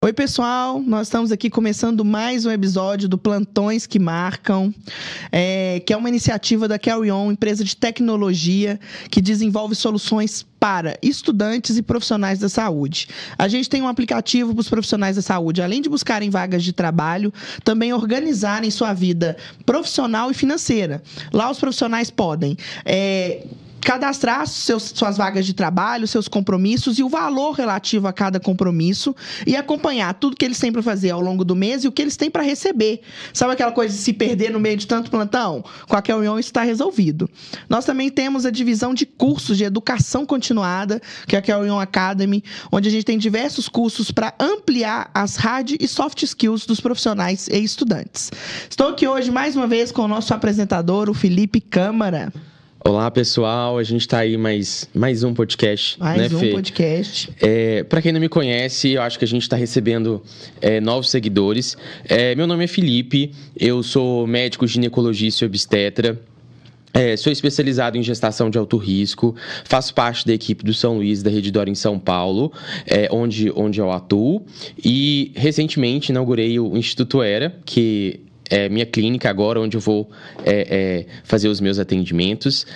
Oi, pessoal, nós estamos aqui começando mais um episódio do Plantões que Marcam, que é uma iniciativa da Carry On, empresa de tecnologia que desenvolve soluções para estudantes e profissionais da saúde. A gente tem um aplicativo para os profissionais da saúde, além de buscarem vagas de trabalho, também organizarem sua vida profissional e financeira. Lá os profissionais podem cadastrar suas vagas de trabalho, seus compromissos e o valor relativo a cada compromisso e acompanhar tudo que eles têm para fazer ao longo do mês e o que eles têm para receber. Sabe aquela coisa de se perder no meio de tanto plantão? Com a Carry On isso está resolvido. Nós também temos a divisão de cursos de educação continuada, que é a Carry On Academy, onde a gente tem diversos cursos para ampliar as hard e soft skills dos profissionais e estudantes. Estou aqui hoje mais uma vez com o nosso apresentador, o Felipe Câmara. Olá, pessoal. A gente tá aí mais um podcast, Mais né, um Fê? podcast. Para quem não me conhece, eu acho que a gente está recebendo novos seguidores. Meu nome é Felipe, eu sou médico ginecologista e obstetra. Sou especializado em gestação de alto risco, faço parte da equipe do São Luís, da Rede D'Or em São Paulo, onde eu atuo. E, recentemente, inaugurei o Instituto Era, que é minha clínica agora, onde eu vou fazer os meus atendimentos,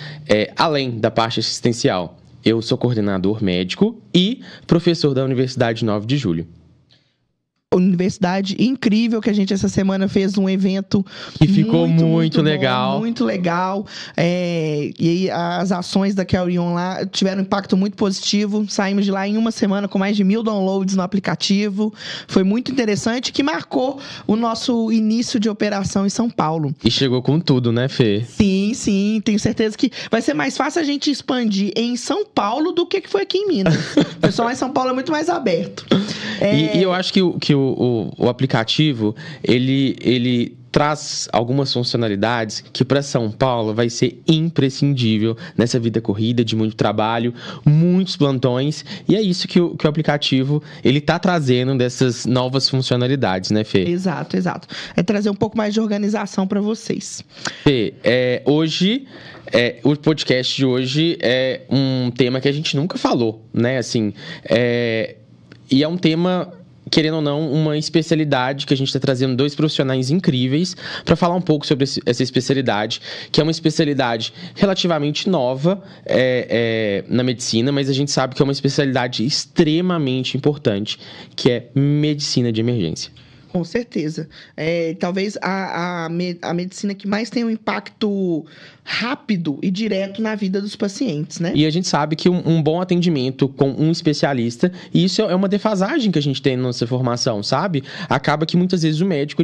além da parte assistencial. Eu sou coordenador médico e professor da Universidade 9 de Julho. Universidade incrível, que a gente essa semana fez um evento que ficou muito legal. Bom, muito legal. E aí as ações da Carry On lá tiveram um impacto muito positivo. Saímos de lá em uma semana com mais de 1.000 downloads no aplicativo. Foi muito interessante, que marcou o nosso início de operação em São Paulo. E chegou com tudo, né, Fê? Sim. Tenho certeza que vai ser mais fácil a gente expandir em São Paulo do que foi aqui em Minas. O pessoal lá em São Paulo é muito mais aberto. E eu acho que o aplicativo, ele traz algumas funcionalidades que para São Paulo vai ser imprescindível nessa vida corrida, de muito trabalho, muitos plantões, e é isso que o aplicativo ele tá trazendo dessas novas funcionalidades, né, Fê? Exato. É trazer um pouco mais de organização para vocês. Fê, hoje... o podcast de hoje é um tema que a gente nunca falou, né? Assim, e é um tema, querendo ou não, uma especialidade que a gente está trazendo dois profissionais incríveis para falar um pouco sobre essa especialidade, que é uma especialidade relativamente nova na medicina, mas a gente sabe que é uma especialidade extremamente importante, que é medicina de emergência. Com certeza. Talvez a medicina que mais tem um impacto rápido e direto na vida dos pacientes, né? E a gente sabe que um bom atendimento com um especialista, e isso é uma defasagem que a gente tem na nossa formação, sabe? Acaba que muitas vezes o médico,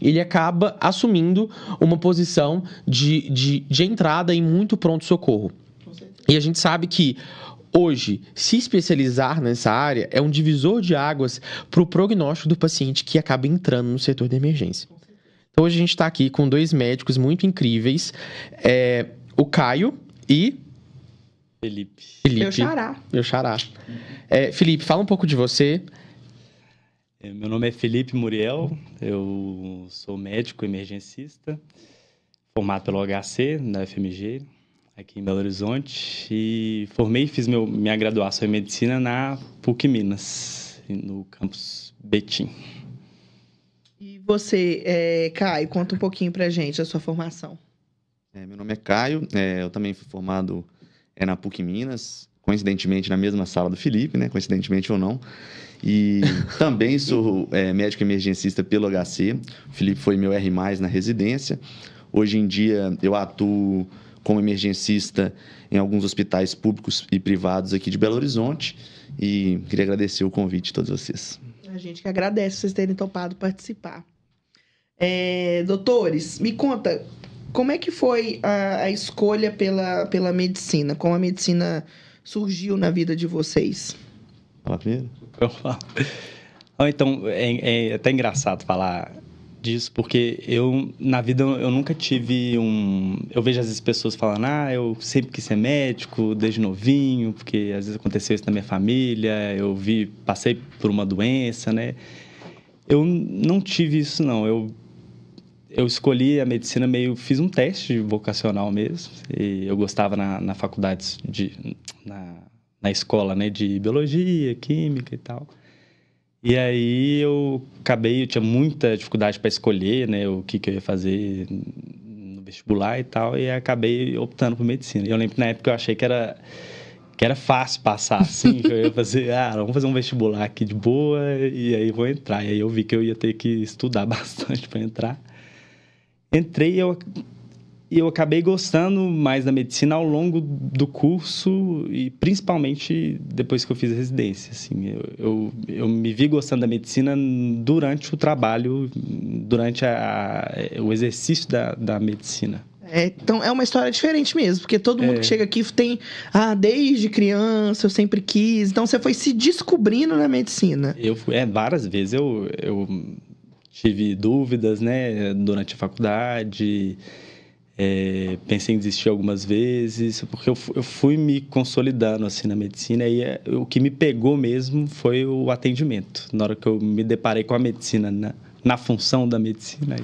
ele acaba assumindo uma posição de entrada em muito pronto-socorro. E a gente sabe que hoje, se especializar nessa área é um divisor de águas para o prognóstico do paciente que acaba entrando no setor de emergência. Então, hoje a gente está aqui com dois médicos muito incríveis, o Caio e... Felipe. Meu xará. Felipe, fala um pouco de você. Meu nome é Felipe Muriel, eu sou médico emergencista, formado pelo HC, na FMG, aqui em Belo Horizonte, e fiz minha graduação em medicina na PUC Minas, no campus Betim. E você, Caio, conta um pouquinho pra gente a sua formação. Meu nome é Caio, eu também fui formado na PUC Minas, coincidentemente na mesma sala do Felipe, né? Coincidentemente ou não. E também sou médico emergencista pelo HC. O Felipe foi meu R+, na residência. Hoje em dia eu atuo como emergencista em alguns hospitais públicos e privados aqui de Belo Horizonte, e queria agradecer o convite de todos vocês. A gente que agradece vocês terem topado participar. Doutores, me conta, como é que foi a escolha pela medicina? Como a medicina surgiu na vida de vocês? Fala primeiro. Então, é até engraçado falar disso, porque na vida, eu nunca tive Eu vejo às vezes pessoas falando, eu sempre quis ser médico, desde novinho, porque às vezes aconteceu isso na minha família, passei por uma doença, né? Eu não tive isso, não. Eu escolhi a medicina fiz um teste vocacional mesmo, e eu gostava na faculdade, na escola, né, de biologia, química e tal. E aí eu tinha muita dificuldade para escolher, né, o que eu ia fazer no vestibular e tal, e acabei optando por medicina. E eu lembro que na época eu achei que era fácil passar, assim, que eu ia fazer, vamos fazer um vestibular aqui de boa, e aí vou entrar. E aí eu vi que eu ia ter que estudar bastante para entrar. Entrei e eu acabei gostando mais da medicina ao longo do curso e principalmente depois que eu fiz a residência. Assim, eu me vi gostando da medicina durante o trabalho, durante o exercício da medicina. Então, é uma história diferente mesmo, porque todo mundo que chega aqui tem... desde criança eu sempre quis. Então, você foi se descobrindo na medicina. Várias vezes eu tive dúvidas, né, durante a faculdade... pensei em desistir algumas vezes, porque eu fui me consolidando assim na medicina e o que me pegou mesmo foi o atendimento. Na hora que eu me deparei com a medicina, na função da medicina,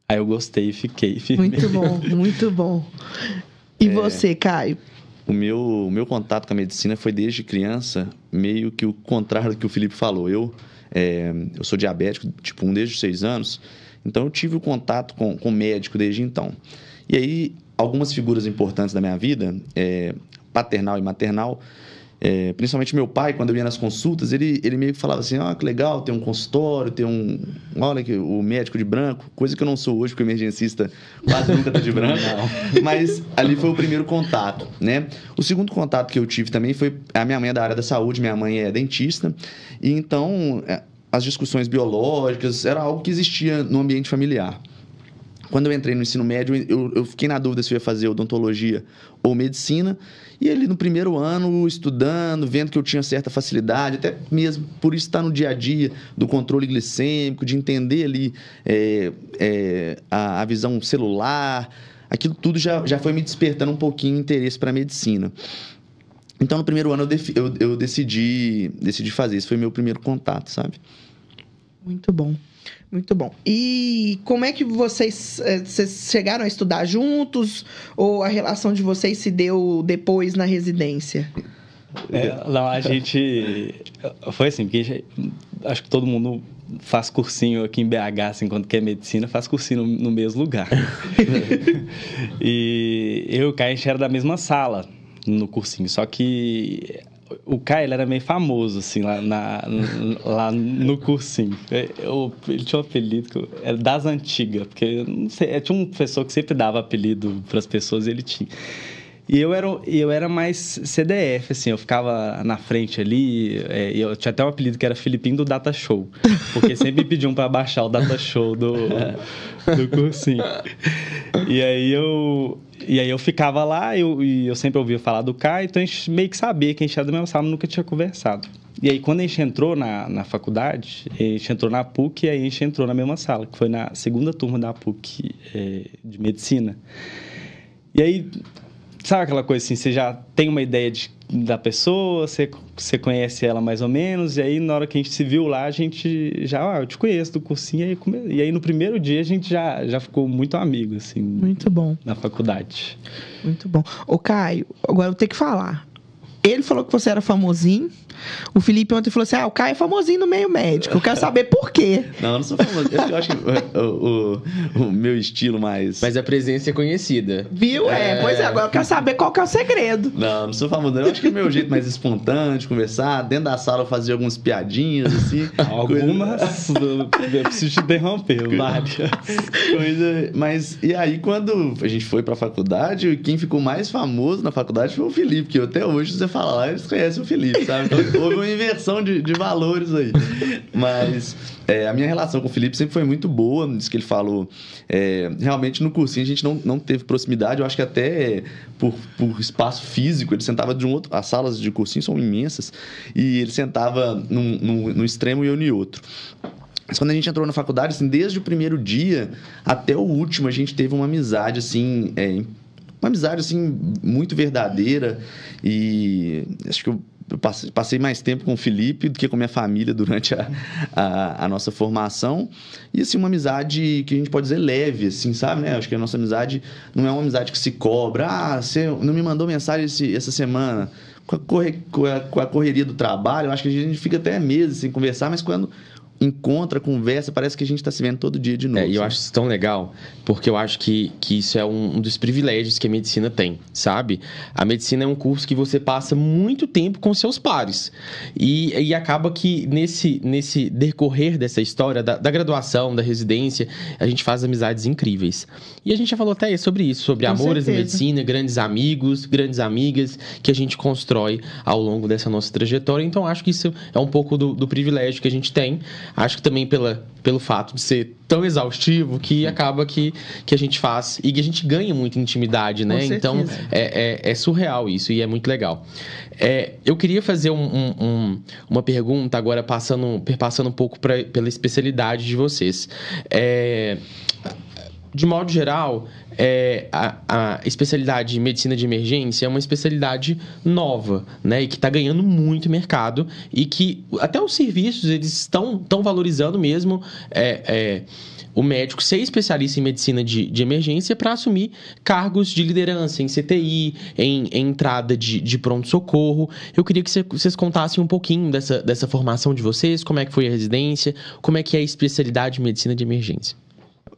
aí eu gostei e fiquei firme. Muito bom, muito bom. E você, Caio? O meu contato com a medicina foi desde criança, meio que o contrário do que o Felipe falou. Eu sou diabético, tipo 1 desde os 6 anos, então eu tive o contato com o médico desde então. E aí, algumas figuras importantes da minha vida, paternal e maternal, principalmente meu pai, quando eu ia nas consultas, ele meio que falava assim, que legal, tem um consultório, olha que o médico de branco, coisa que eu não sou hoje, porque o emergencista quase nunca tá de branco, mas ali foi o primeiro contato, né? O segundo contato que eu tive também foi, a minha mãe é da área da saúde, minha mãe é dentista, e então as discussões biológicas era algo que existia no ambiente familiar. Quando eu entrei no ensino médio, eu fiquei na dúvida se eu ia fazer odontologia ou medicina. E ali no primeiro ano, estudando, vendo que eu tinha certa facilidade, até mesmo por estar no dia a dia do controle glicêmico, de entender ali a visão celular, aquilo tudo já foi me despertando um pouquinho interesse para a medicina. Então, no primeiro ano, eu decidi fazer. Esse foi meu primeiro contato, sabe? Muito bom. Muito bom. E como é que vocês chegaram a estudar juntos? Ou a relação de vocês se deu depois na residência? Não, a gente... Foi assim, porque acho que todo mundo faz cursinho aqui em BH, assim, quando quer medicina, faz cursinho no mesmo lugar. E eu e o Caio, a gente era da mesma sala no cursinho, só que... O Caio, ele era meio famoso, assim, lá no cursinho. Ele tinha um apelido que era das antigas, porque, não sei, tinha um professor que sempre dava apelido para as pessoas e ele tinha. E eu era mais CDF, assim, eu ficava na frente ali, eu tinha até um apelido que era Filipinho do Data Show, porque sempre me pediam para baixar o Data Show do cursinho. E aí eu ficava lá e eu sempre ouvia falar do Caio, então a gente meio que sabia que a gente era da mesma sala, nunca tinha conversado. E aí quando a gente entrou na faculdade, a gente entrou na PUC e aí a gente entrou na mesma sala, que foi na segunda turma da PUC de medicina. E aí, sabe aquela coisa assim, você já tem uma ideia da pessoa, você conhece ela mais ou menos, e aí na hora que a gente se viu lá, a gente já, eu te conheço do cursinho, e aí no primeiro dia a gente já ficou muito amigo, assim. Muito bom. Na faculdade. Muito bom. Ô, Caio, agora eu vou ter que falar. Ele falou que você era famosinho. O Felipe ontem falou assim, o Caio é famosinho no meio médico. Eu quero saber por quê. Não, eu não sou famoso. Eu acho que o meu estilo mais... Mas a presença é conhecida. Viu? Pois é. Agora eu quero saber qual que é o segredo. Não sou famoso. Eu acho que é o meu jeito mais espontâneo de conversar. Dentro da sala eu fazia algumas piadinhas, assim. Algumas... Eu preciso te interromper, várias. Mas, e aí, quando a gente foi pra faculdade, quem ficou mais famoso na faculdade foi o Felipe, que até hoje você fala lá, eles conhecem o Felipe, sabe? Então, houve uma inversão de valores aí. Mas a minha relação com o Felipe sempre foi muito boa, isso que ele falou. Realmente, no cursinho, a gente não teve proximidade. Eu acho que até por espaço físico, ele sentava de um outro... As salas de cursinho são imensas. E ele sentava num extremo e eu no outro. Mas quando a gente entrou na faculdade, assim, desde o primeiro dia até o último, a gente teve uma amizade, assim... uma amizade, assim, muito verdadeira. E acho que eu passei mais tempo com o Felipe do que com minha família durante a nossa formação. E, assim, uma amizade que a gente pode dizer leve, assim, sabe, né? Acho que a nossa amizade não é uma amizade que se cobra. Você não me mandou mensagem essa semana. com a correria do trabalho, eu acho que a gente fica até meses sem conversar, mas quando encontra, conversa, parece que a gente está se vendo todo dia de novo. E eu acho isso tão legal, porque eu acho que isso é um dos privilégios que a medicina tem, sabe? A medicina é um curso que você passa muito tempo com seus pares. E acaba que nesse decorrer dessa história, da graduação, da residência, a gente faz amizades incríveis. E a gente já falou até sobre isso, sobre Com amores na certeza. medicina, grandes amigos, grandes amigas, que a gente constrói ao longo dessa nossa trajetória. Então, acho que isso é um pouco do privilégio que a gente tem. Acho que também pelo fato de ser tão exaustivo que acaba que a gente faz e que a gente ganha muita intimidade, né? Com Então, certeza. é surreal isso e é muito legal. Eu queria fazer uma pergunta agora, perpassando um pouco pela especialidade de vocês. De modo geral, a especialidade de medicina de emergência é uma especialidade nova, né? E que está ganhando muito mercado e que até os serviços eles estão valorizando mesmo o médico ser especialista em medicina de emergência para assumir cargos de liderança em CTI, em entrada de pronto-socorro. Eu queria que vocês contassem um pouquinho dessa formação de vocês, como é que foi a residência, como é que é a especialidade de medicina de emergência.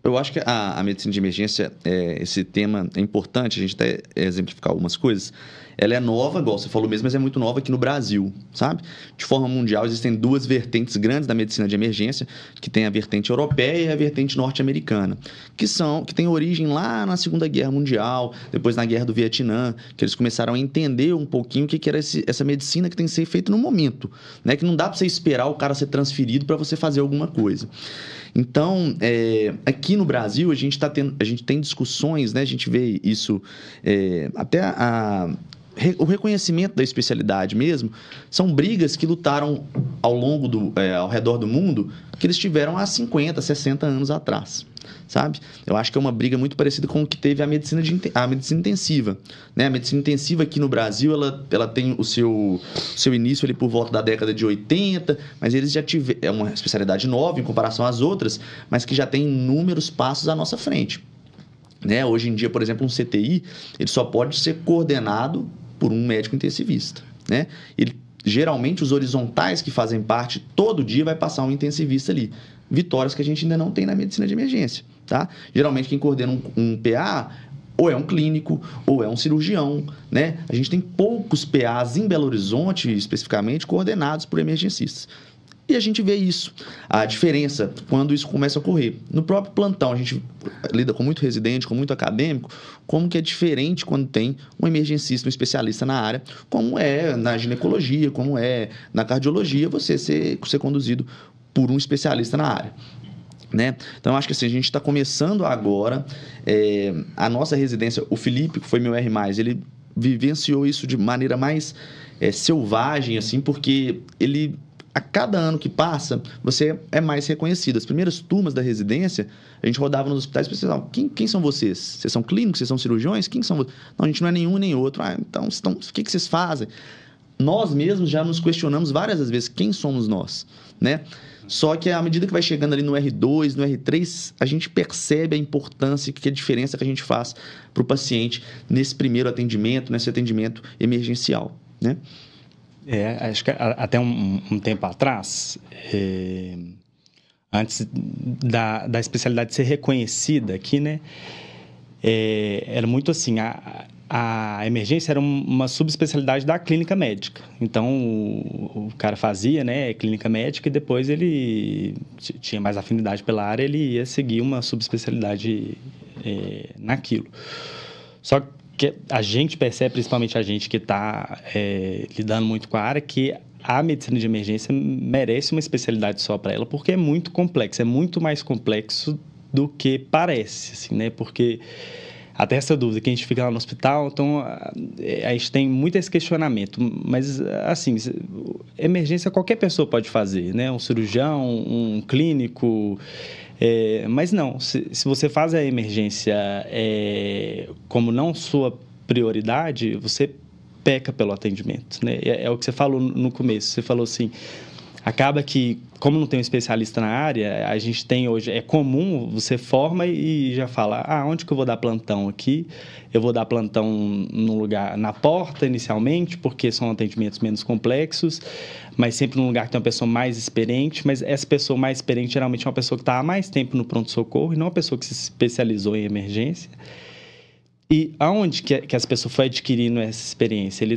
Eu acho que a medicina de emergência, esse tema é importante, a gente até exemplificar algumas coisas. Ela é nova, igual você falou mesmo, mas é muito nova aqui no Brasil, sabe? De forma mundial, existem duas vertentes grandes da medicina de emergência, que tem a vertente europeia e a vertente norte-americana, que tem origem lá na Segunda Guerra Mundial, depois na Guerra do Vietnã, que eles começaram a entender um pouquinho o que era essa medicina que tem que ser feita no momento, né? Que não dá para você esperar o cara ser transferido para você fazer alguma coisa. Então, aqui no Brasil, a gente tem discussões, né? A gente vê isso, até o reconhecimento da especialidade mesmo, são brigas que lutaram ao redor do mundo, que eles tiveram há 50, 60 anos atrás, sabe? Eu acho que é uma briga muito parecida com o que teve a medicina intensiva, né? A medicina intensiva aqui no Brasil, ela tem o seu início ali por volta da década de 80, mas eles já tiveram, é uma especialidade nova em comparação às outras, mas que já tem inúmeros passos à nossa frente, né? Hoje em dia, por exemplo, um CTI, ele só pode ser coordenado por um médico intensivista, né? Geralmente, os horizontais que fazem parte, todo dia vai passar um intensivista ali. Vitórias que a gente ainda não tem na medicina de emergência, tá? Geralmente, quem coordena um PA ou é um clínico ou é um cirurgião, né? A gente tem poucos PAs em Belo Horizonte, especificamente, coordenados por emergencistas. E a gente vê isso, a diferença quando isso começa a ocorrer. No próprio plantão, a gente lida com muito residente, com muito acadêmico, como que é diferente quando tem um emergencista, um especialista na área, como é na ginecologia, como é na cardiologia, você ser conduzido por um especialista na área, né? Então, acho que assim, a gente está começando agora, a nossa residência, o Felipe, que foi meu R+, ele vivenciou isso de maneira mais selvagem, assim, porque a cada ano que passa, você é mais reconhecido. As primeiras turmas da residência, a gente rodava nos hospitais e pensava, quem são vocês? Vocês são clínicos? Vocês são cirurgiões? Quem são vocês? Não, a gente não é nenhum nem outro. Então, o que vocês fazem? Nós mesmos já nos questionamos várias vezes quem somos nós, né? Só que à medida que vai chegando ali no R2, no R3, a gente percebe a importância, que a diferença que a gente faz para o paciente nesse primeiro atendimento, nesse atendimento emergencial, né? Acho que até um tempo atrás, antes da especialidade ser reconhecida aqui, né? Era muito assim, a emergência era uma subespecialidade da clínica médica. Então, o cara fazia, né, clínica médica e depois ele tinha mais afinidade pela área, ele ia seguir uma subespecialidade naquilo. Só que a gente percebe, principalmente a gente que está lidando muito com a área, que a medicina de emergência merece uma especialidade só para ela, porque é muito complexo, é muito mais complexo do que parece, assim, né? Porque até essa dúvida, que a gente fica lá no hospital, então a gente tem muito esse questionamento, mas assim, emergência qualquer pessoa pode fazer, né? Um cirurgião, um clínico, mas não, se você faz a emergência como não sua prioridade, você peca pelo atendimento, né? É o que você falou no começo, você falou assim, acaba que, como não tem um especialista na área, a gente tem hoje, é comum, você forma e já fala, onde que eu vou dar plantão aqui? Eu vou dar plantão num lugar, na porta inicialmente, porque são atendimentos menos complexos, mas sempre num lugar que tem uma pessoa mais experiente, mas essa pessoa mais experiente geralmente é uma pessoa que está há mais tempo no pronto-socorro e não uma pessoa que se especializou em emergência. E aonde que essa pessoa foi adquirindo essa experiência? Ele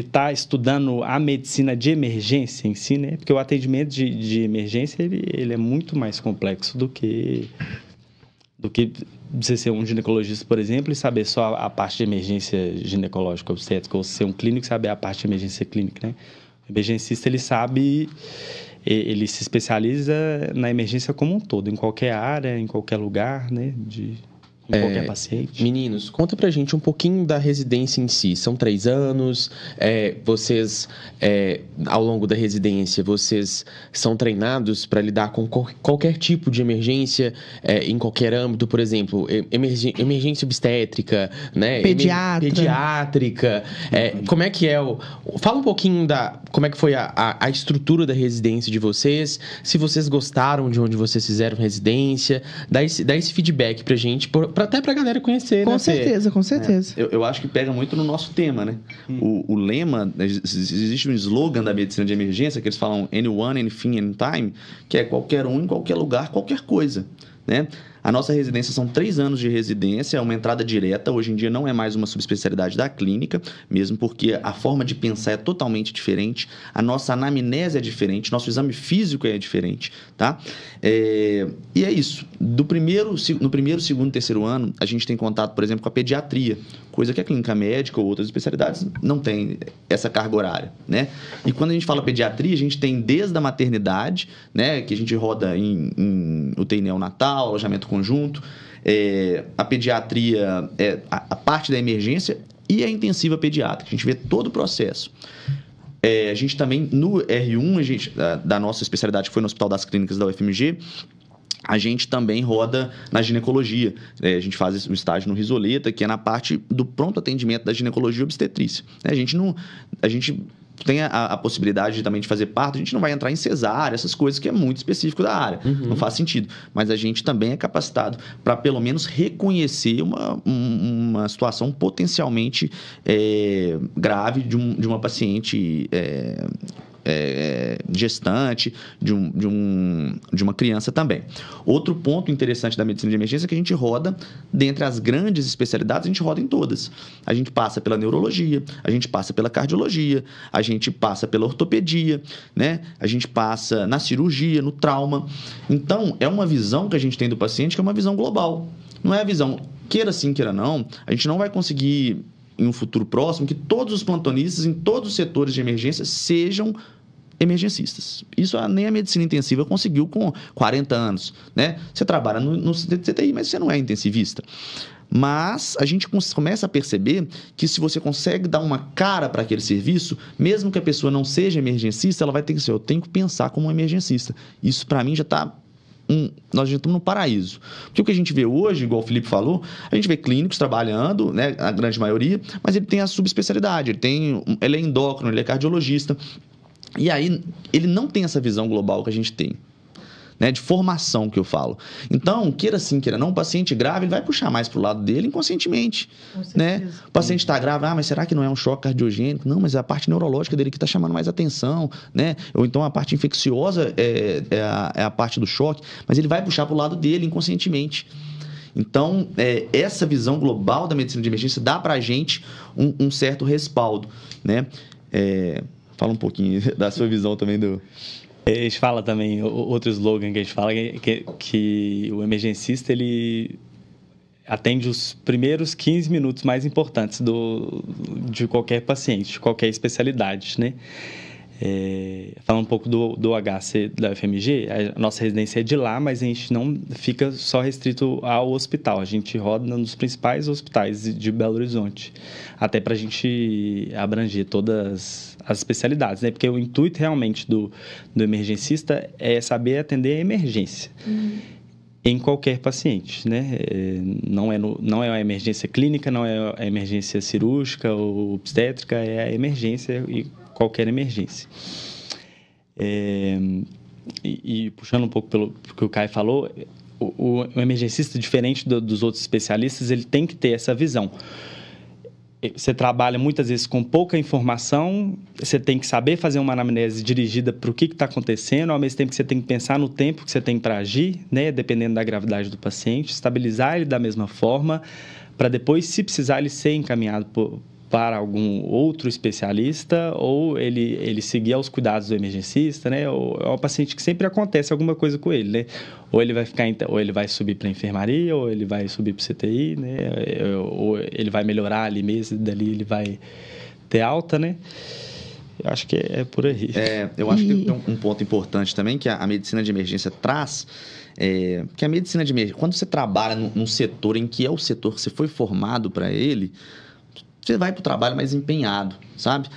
está estudando a medicina de emergência em si, né? Porque o atendimento de emergência, ele é muito mais complexo do que você ser um ginecologista, por exemplo, e saber só a parte de emergência ginecológica obstétrica, ou ser um clínico e saber a parte de emergência clínica, né? O emergencista, ele se especializa na emergência como um todo, em qualquer área, em qualquer lugar, né? Em qualquer paciente. Meninos, conta pra gente um pouquinho da residência em si. São 3 anos, vocês, ao longo da residência, vocês são treinados para lidar com qualquer tipo de emergência, em qualquer âmbito, por exemplo, emergência obstétrica, né? Pediátrica. Como é que é Fala um pouquinho como é que foi a estrutura da residência de vocês, se vocês gostaram de onde vocês fizeram residência, dá esse feedback pra gente, até pra galera conhecer, com né? certeza, com certeza. Eu acho que pega muito no nosso tema, né? O lema, existe um slogan da medicina de emergência que eles falam anyone, anything, anytime, que é qualquer um, em qualquer lugar, qualquer coisa, né? A nossa residência são 3 anos de residência, é uma entrada direta. Hoje em dia não é mais uma subespecialidade da clínica, mesmo porque a forma de pensar é totalmente diferente, a nossa anamnese é diferente, nosso exame físico é diferente, tá? E é isso. No primeiro, segundo, terceiro ano, a gente tem contato, por exemplo, com a pediatria, coisa que a clínica médica ou outras especialidades não tem essa carga horária, né? E quando a gente fala pediatria, a gente tem desde a maternidade, né, que a gente roda em UTI neonatal, alojamento conjunto, a pediatria, a parte da emergência e a intensiva pediátrica. A gente vê todo o processo. A gente também, no R1, da nossa especialidade, que foi no Hospital das Clínicas da UFMG, a gente também roda na ginecologia. A gente faz um estágio no Risoleta, que é na parte do pronto atendimento da ginecologia obstetrícia. A gente tem a possibilidade também de fazer parto, a gente não vai entrar em cesárea, essas coisas que é muito específico da área, não faz sentido. Mas a gente também é capacitado para, pelo menos, reconhecer uma situação potencialmente grave de uma paciente gestante, de uma criança também. Outro ponto interessante da medicina de emergência é que a gente roda, dentre as grandes especialidades, a gente roda em todas. A gente passa pela neurologia, a gente passa pela cardiologia, a gente passa pela ortopedia, né? A gente passa na cirurgia, no trauma. Então, é uma visão que a gente tem do paciente que é uma visão global. Não é a visão, queira sim, queira não, a gente não vai conseguir, em um futuro próximo, que todos os plantonistas em todos os setores de emergência sejam emergencistas. Isso nem a medicina intensiva conseguiu com 40 anos, né? Você trabalha no CTI, mas você não é intensivista. Mas a gente começa a perceber que se você consegue dar uma cara para aquele serviço, mesmo que a pessoa não seja emergencista, ela vai ter que ser, eu tenho que pensar como um emergencista. Isso para mim já está... nós já estamos no paraíso. Porque o que a gente vê hoje, igual o Felipe falou, a gente vê clínicos trabalhando, né, a grande maioria, mas ele tem a subespecialidade, ele é endócrino, ele é cardiologista. E aí, ele não tem essa visão global que a gente tem, né, de formação que eu falo. Então, queira sim, queira não, o paciente grave ele vai puxar mais para o lado dele inconscientemente. Né? O paciente está grave, mas será que não é um choque cardiogênico? Não, mas é a parte neurológica dele que está chamando mais atenção, né? Ou então a parte infecciosa é a parte do choque, mas ele vai puxar para o lado dele inconscientemente. Então, essa visão global da medicina de emergência dá para a gente um certo respaldo, né? Fala um pouquinho da sua visão também do... A gente fala também, outro slogan que a gente fala, que o emergencista, ele atende os primeiros 15 minutos mais importantes de qualquer paciente, de qualquer especialidade, né? Falando um pouco do HC da UFMG, a nossa residência é de lá, mas a gente não fica só restrito ao hospital. A gente roda nos principais hospitais de Belo Horizonte, até para a gente abranger todas as especialidades, né? Porque o intuito realmente do emergencista é saber atender a emergência. Em qualquer paciente, né? Não é a emergência clínica, não é a emergência cirúrgica ou obstétrica, é a emergência e qualquer emergência. E puxando um pouco pelo que o Caio falou, o emergencista, diferente dos outros especialistas, ele tem que ter essa visão. Você trabalha muitas vezes com pouca informação, você tem que saber fazer uma anamnese dirigida para o que está acontecendo, ao mesmo tempo que você tem que pensar no tempo que você tem para agir, né, dependendo da gravidade do paciente, estabilizar ele da mesma forma, para depois, se precisar, ele ser encaminhado para algum outro especialista ou ele seguir aos cuidados do emergencista, né? Ou é um paciente que sempre acontece alguma coisa com ele, né? Ou ele vai subir para a enfermaria, ou ele vai subir para o CTI, né? Ou ele vai melhorar ali mesmo, dali ele vai ter alta, né? Eu acho que é por aí. Eu acho que tem um ponto importante também que a medicina de emergência traz, que a medicina de emergência, quando você trabalha num setor em que é o setor que você foi formado para ele, você vai para o trabalho mais empenhado, sabe?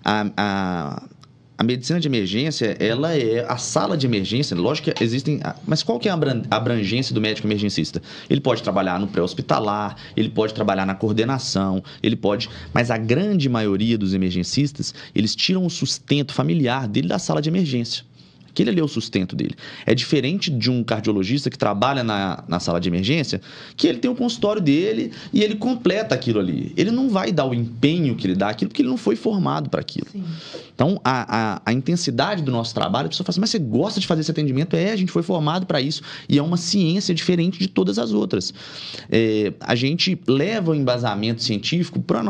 A medicina de emergência, ela é a sala de emergência, lógico que existem... Mas qual que é a abrangência do médico emergencista? Ele pode trabalhar no pré-hospitalar, ele pode trabalhar na coordenação, ele pode... Mas a grande maioria dos emergencistas, eles tiram o sustento familiar dele da sala de emergência. Aquele ali é o sustento dele. É diferente de um cardiologista que trabalha na sala de emergência, que ele tem o consultório dele e ele completa aquilo ali. Ele não vai dar o empenho que ele dá aquilo porque ele não foi formado para aquilo. Sim. Então, a intensidade do nosso trabalho, a pessoa fala assim, mas você gosta de fazer esse atendimento? A gente foi formado para isso. E é uma ciência diferente de todas as outras. A gente leva o embasamento científico para a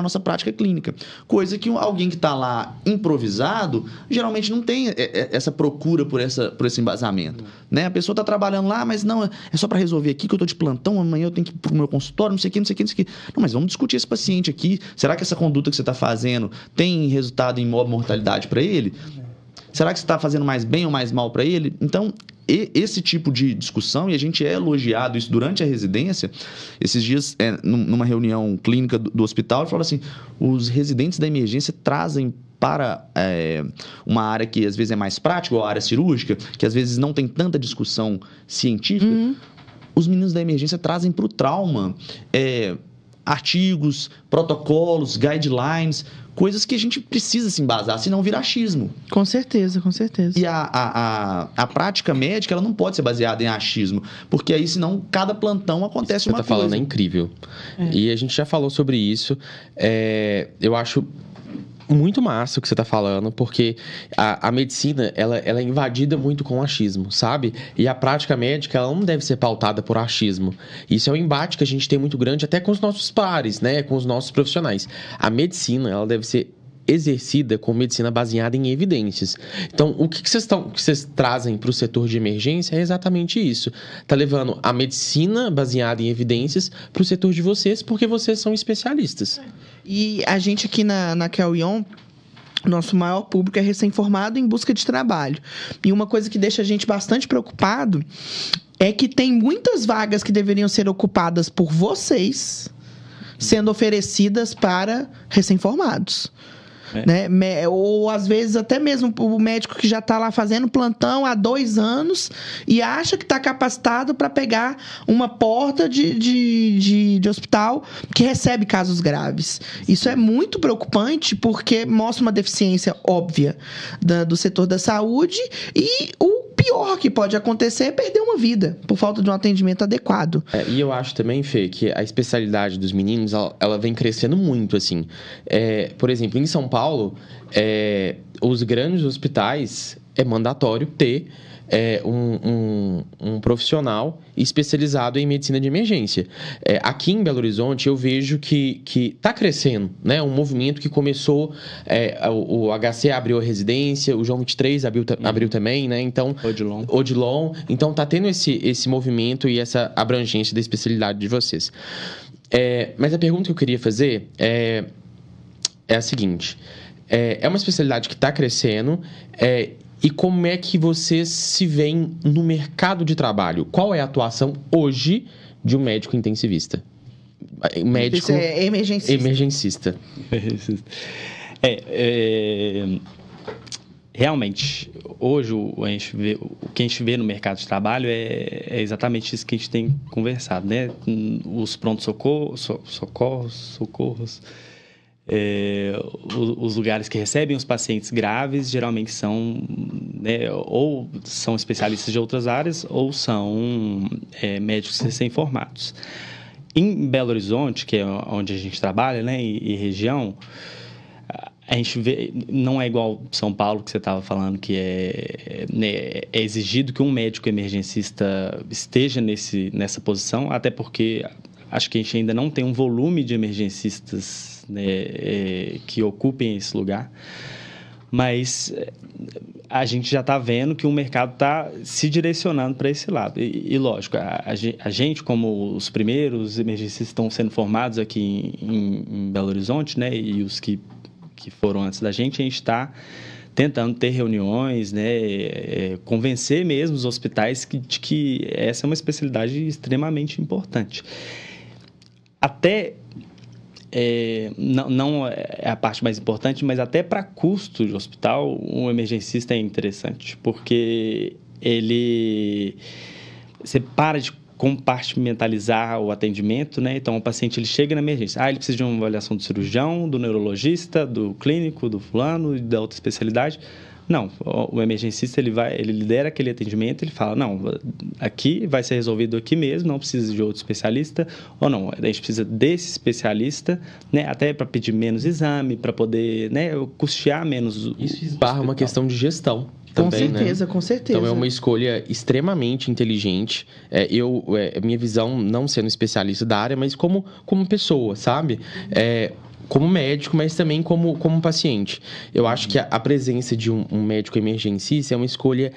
nossa prática clínica. Coisa que alguém que está lá improvisado, geralmente não tem essa procura por esse embasamento. Né? A pessoa está trabalhando lá, mas não, é só para resolver aqui que eu estou de plantão, amanhã eu tenho que ir para o meu consultório, não sei o que. Não, mas vamos discutir esse paciente aqui. Será que essa conduta que você está fazendo tem resultado em mortalidade para ele? Será que você está fazendo mais bem ou mais mal para ele? Então, esse tipo de discussão, e a gente é elogiado isso durante a residência, esses dias, numa reunião clínica do hospital, falou assim, os residentes da emergência trazem para uma área que às vezes é mais prática, ou a área cirúrgica, que às vezes não tem tanta discussão científica, os meninos da emergência trazem para o trauma artigos, protocolos, guidelines, coisas que a gente precisa se embasar, senão vira achismo. Com certeza, com certeza. E a prática médica, ela não pode ser baseada em achismo, porque aí, senão, cada plantão acontece uma coisa. Você está falando é incrível. E a gente já falou sobre isso. Eu acho muito massa o que você está falando, porque a medicina, ela é invadida muito com achismo, sabe? E a prática médica, ela não deve ser pautada por achismo. Isso é um embate que a gente tem muito grande até com os nossos pares, né? Com os nossos profissionais. A medicina, ela deve ser exercida com medicina baseada em evidências. Então, o que vocês trazem para o setor de emergência é exatamente isso. Está levando a medicina baseada em evidências para o setor de vocês, porque vocês são especialistas. E a gente aqui na Carry-On, nosso maior público é recém-formado em busca de trabalho. E uma coisa que deixa a gente bastante preocupado é que tem muitas vagas que deveriam ser ocupadas por vocês sendo oferecidas para recém-formados. Né? Ou às vezes até mesmo o médico que já está lá fazendo plantão há 2 anos e acha que está capacitado para pegar uma porta de hospital que recebe casos graves. Isso é muito preocupante porque mostra uma deficiência óbvia do setor da saúde e o pior que pode acontecer é perder uma vida por falta de um atendimento adequado. E eu acho também, Fê, que a especialidade dos meninos, ela vem crescendo muito, assim. Por exemplo, em São Paulo, os grandes hospitais é mandatório ter um profissional especializado em medicina de emergência. Aqui em Belo Horizonte, eu vejo que está crescendo, né? Um movimento que começou, o HC abriu a residência, o João 23 abriu também, né? Então, Odilon. Então, está tendo esse movimento e essa abrangência da especialidade de vocês. Mas a pergunta que eu queria fazer é a seguinte. É uma especialidade que está crescendo, e como é que vocês se veem no mercado de trabalho? Qual é a atuação hoje de um médico intensivista? Isso é emergencista. Realmente, hoje o que a gente vê no mercado de trabalho é exatamente isso que a gente tem conversado, né? Os pronto-socorros, Os lugares que recebem os pacientes graves geralmente são, né, ou são especialistas de outras áreas ou são médicos recém-formados. Em Belo Horizonte, que é onde a gente trabalha, né, e região, a gente vê, não é igual São Paulo, que você estava falando, que é exigido que um médico emergencista esteja nessa posição, até porque acho que a gente ainda não tem um volume de emergencistas, né, que ocupem esse lugar. Mas a gente já está vendo que o mercado está se direcionando para esse lado. E lógico, a gente, como os primeiros emergencistas estão sendo formados aqui em Belo Horizonte, né, e os que foram antes da gente, a gente está tentando ter reuniões, né, convencer mesmo os hospitais de que essa é uma especialidade extremamente importante. Até... não é a parte mais importante, mas até para custo de hospital, um emergencista é interessante, porque você para de compartimentalizar o atendimento, né? Então, o paciente ele chega na emergência, ele precisa de uma avaliação do cirurgião, do neurologista, do clínico, do fulano e da outra especialidade. Não, o emergencista ele lidera aquele atendimento, ele fala, não, aqui vai ser resolvido aqui mesmo, não precisa de outro especialista, ou não, a gente precisa desse especialista, né, até para pedir menos exame, para poder, né, custear menos. Isso esbarra uma questão de gestão. Também, com certeza, né? Com certeza. Então, é uma escolha extremamente inteligente. Minha visão, não sendo especialista da área, mas como pessoa, sabe? Como médico, mas também como paciente. Eu acho que a presença de um médico emergencista é uma escolha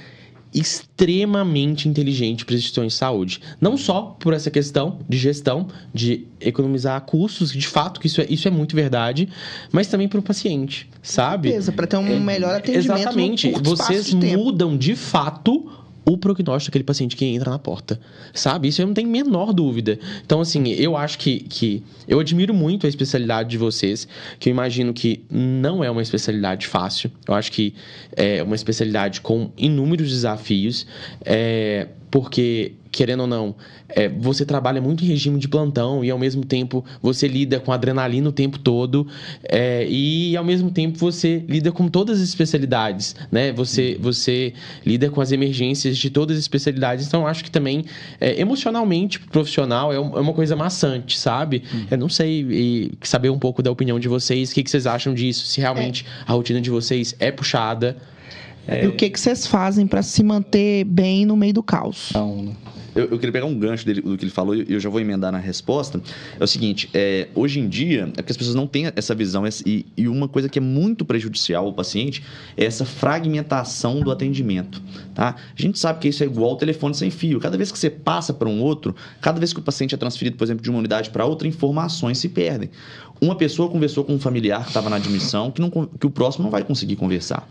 extremamente inteligente para as instituições de saúde. Não só por essa questão de gestão, de economizar custos, de fato que isso é muito verdade, mas também para o paciente, sabe? Com certeza, para ter um melhor atendimento. Exatamente. Vocês mudam de fato o prognóstico daquele paciente que entra na porta, sabe? Isso eu não tenho a menor dúvida. Então, assim, eu acho que eu admiro muito a especialidade de vocês, que eu imagino que não é uma especialidade fácil. Eu acho que é uma especialidade com inúmeros desafios, porque, querendo ou não, você trabalha muito em regime de plantão e, ao mesmo tempo, você lida com adrenalina o tempo todo e, ao mesmo tempo, você lida com todas as especialidades, né? Você lida com as emergências de todas as especialidades. Então, eu acho que também, emocionalmente, profissional, é uma coisa maçante, sabe? Eu não sei, saber um pouco da opinião de vocês, o que vocês acham disso, se realmente a rotina de vocês é puxada. E o que vocês fazem para se manter bem no meio do caos? Eu queria pegar um gancho do que ele falou e eu já vou emendar na resposta. É o seguinte, hoje em dia, é que as pessoas não têm essa visão e uma coisa que é muito prejudicial ao paciente é essa fragmentação do atendimento, tá? A gente sabe que isso é igual ao telefone sem fio. Cada vez que você passa para um outro, cada vez que o paciente é transferido, por exemplo, de uma unidade para outra, informações se perdem. Uma pessoa conversou com um familiar que estava na admissão que o próximo não vai conseguir conversar.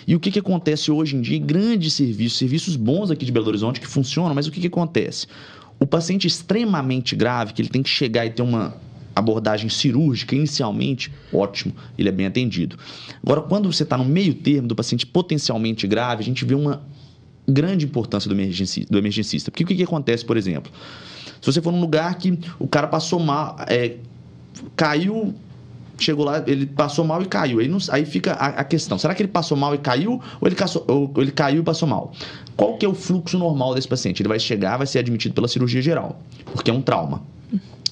E o que acontece hoje em dia? Grandes serviços bons aqui de Belo Horizonte que funcionam, mas o que acontece? O paciente extremamente grave, que ele tem que chegar e ter uma abordagem cirúrgica inicialmente, ótimo, ele é bem atendido. Agora, quando você está no meio termo do paciente potencialmente grave, a gente vê uma grande importância do emergencista. Porque o que acontece, por exemplo? Se você for num lugar que o cara passou mal, caiu... Chegou lá, ele passou mal e caiu. Aí fica a questão, será que ele passou mal e caiu ou ele caiu e passou mal? Qual que é o fluxo normal desse paciente? Ele vai chegar, vai ser admitido pela cirurgia geral, porque é um trauma.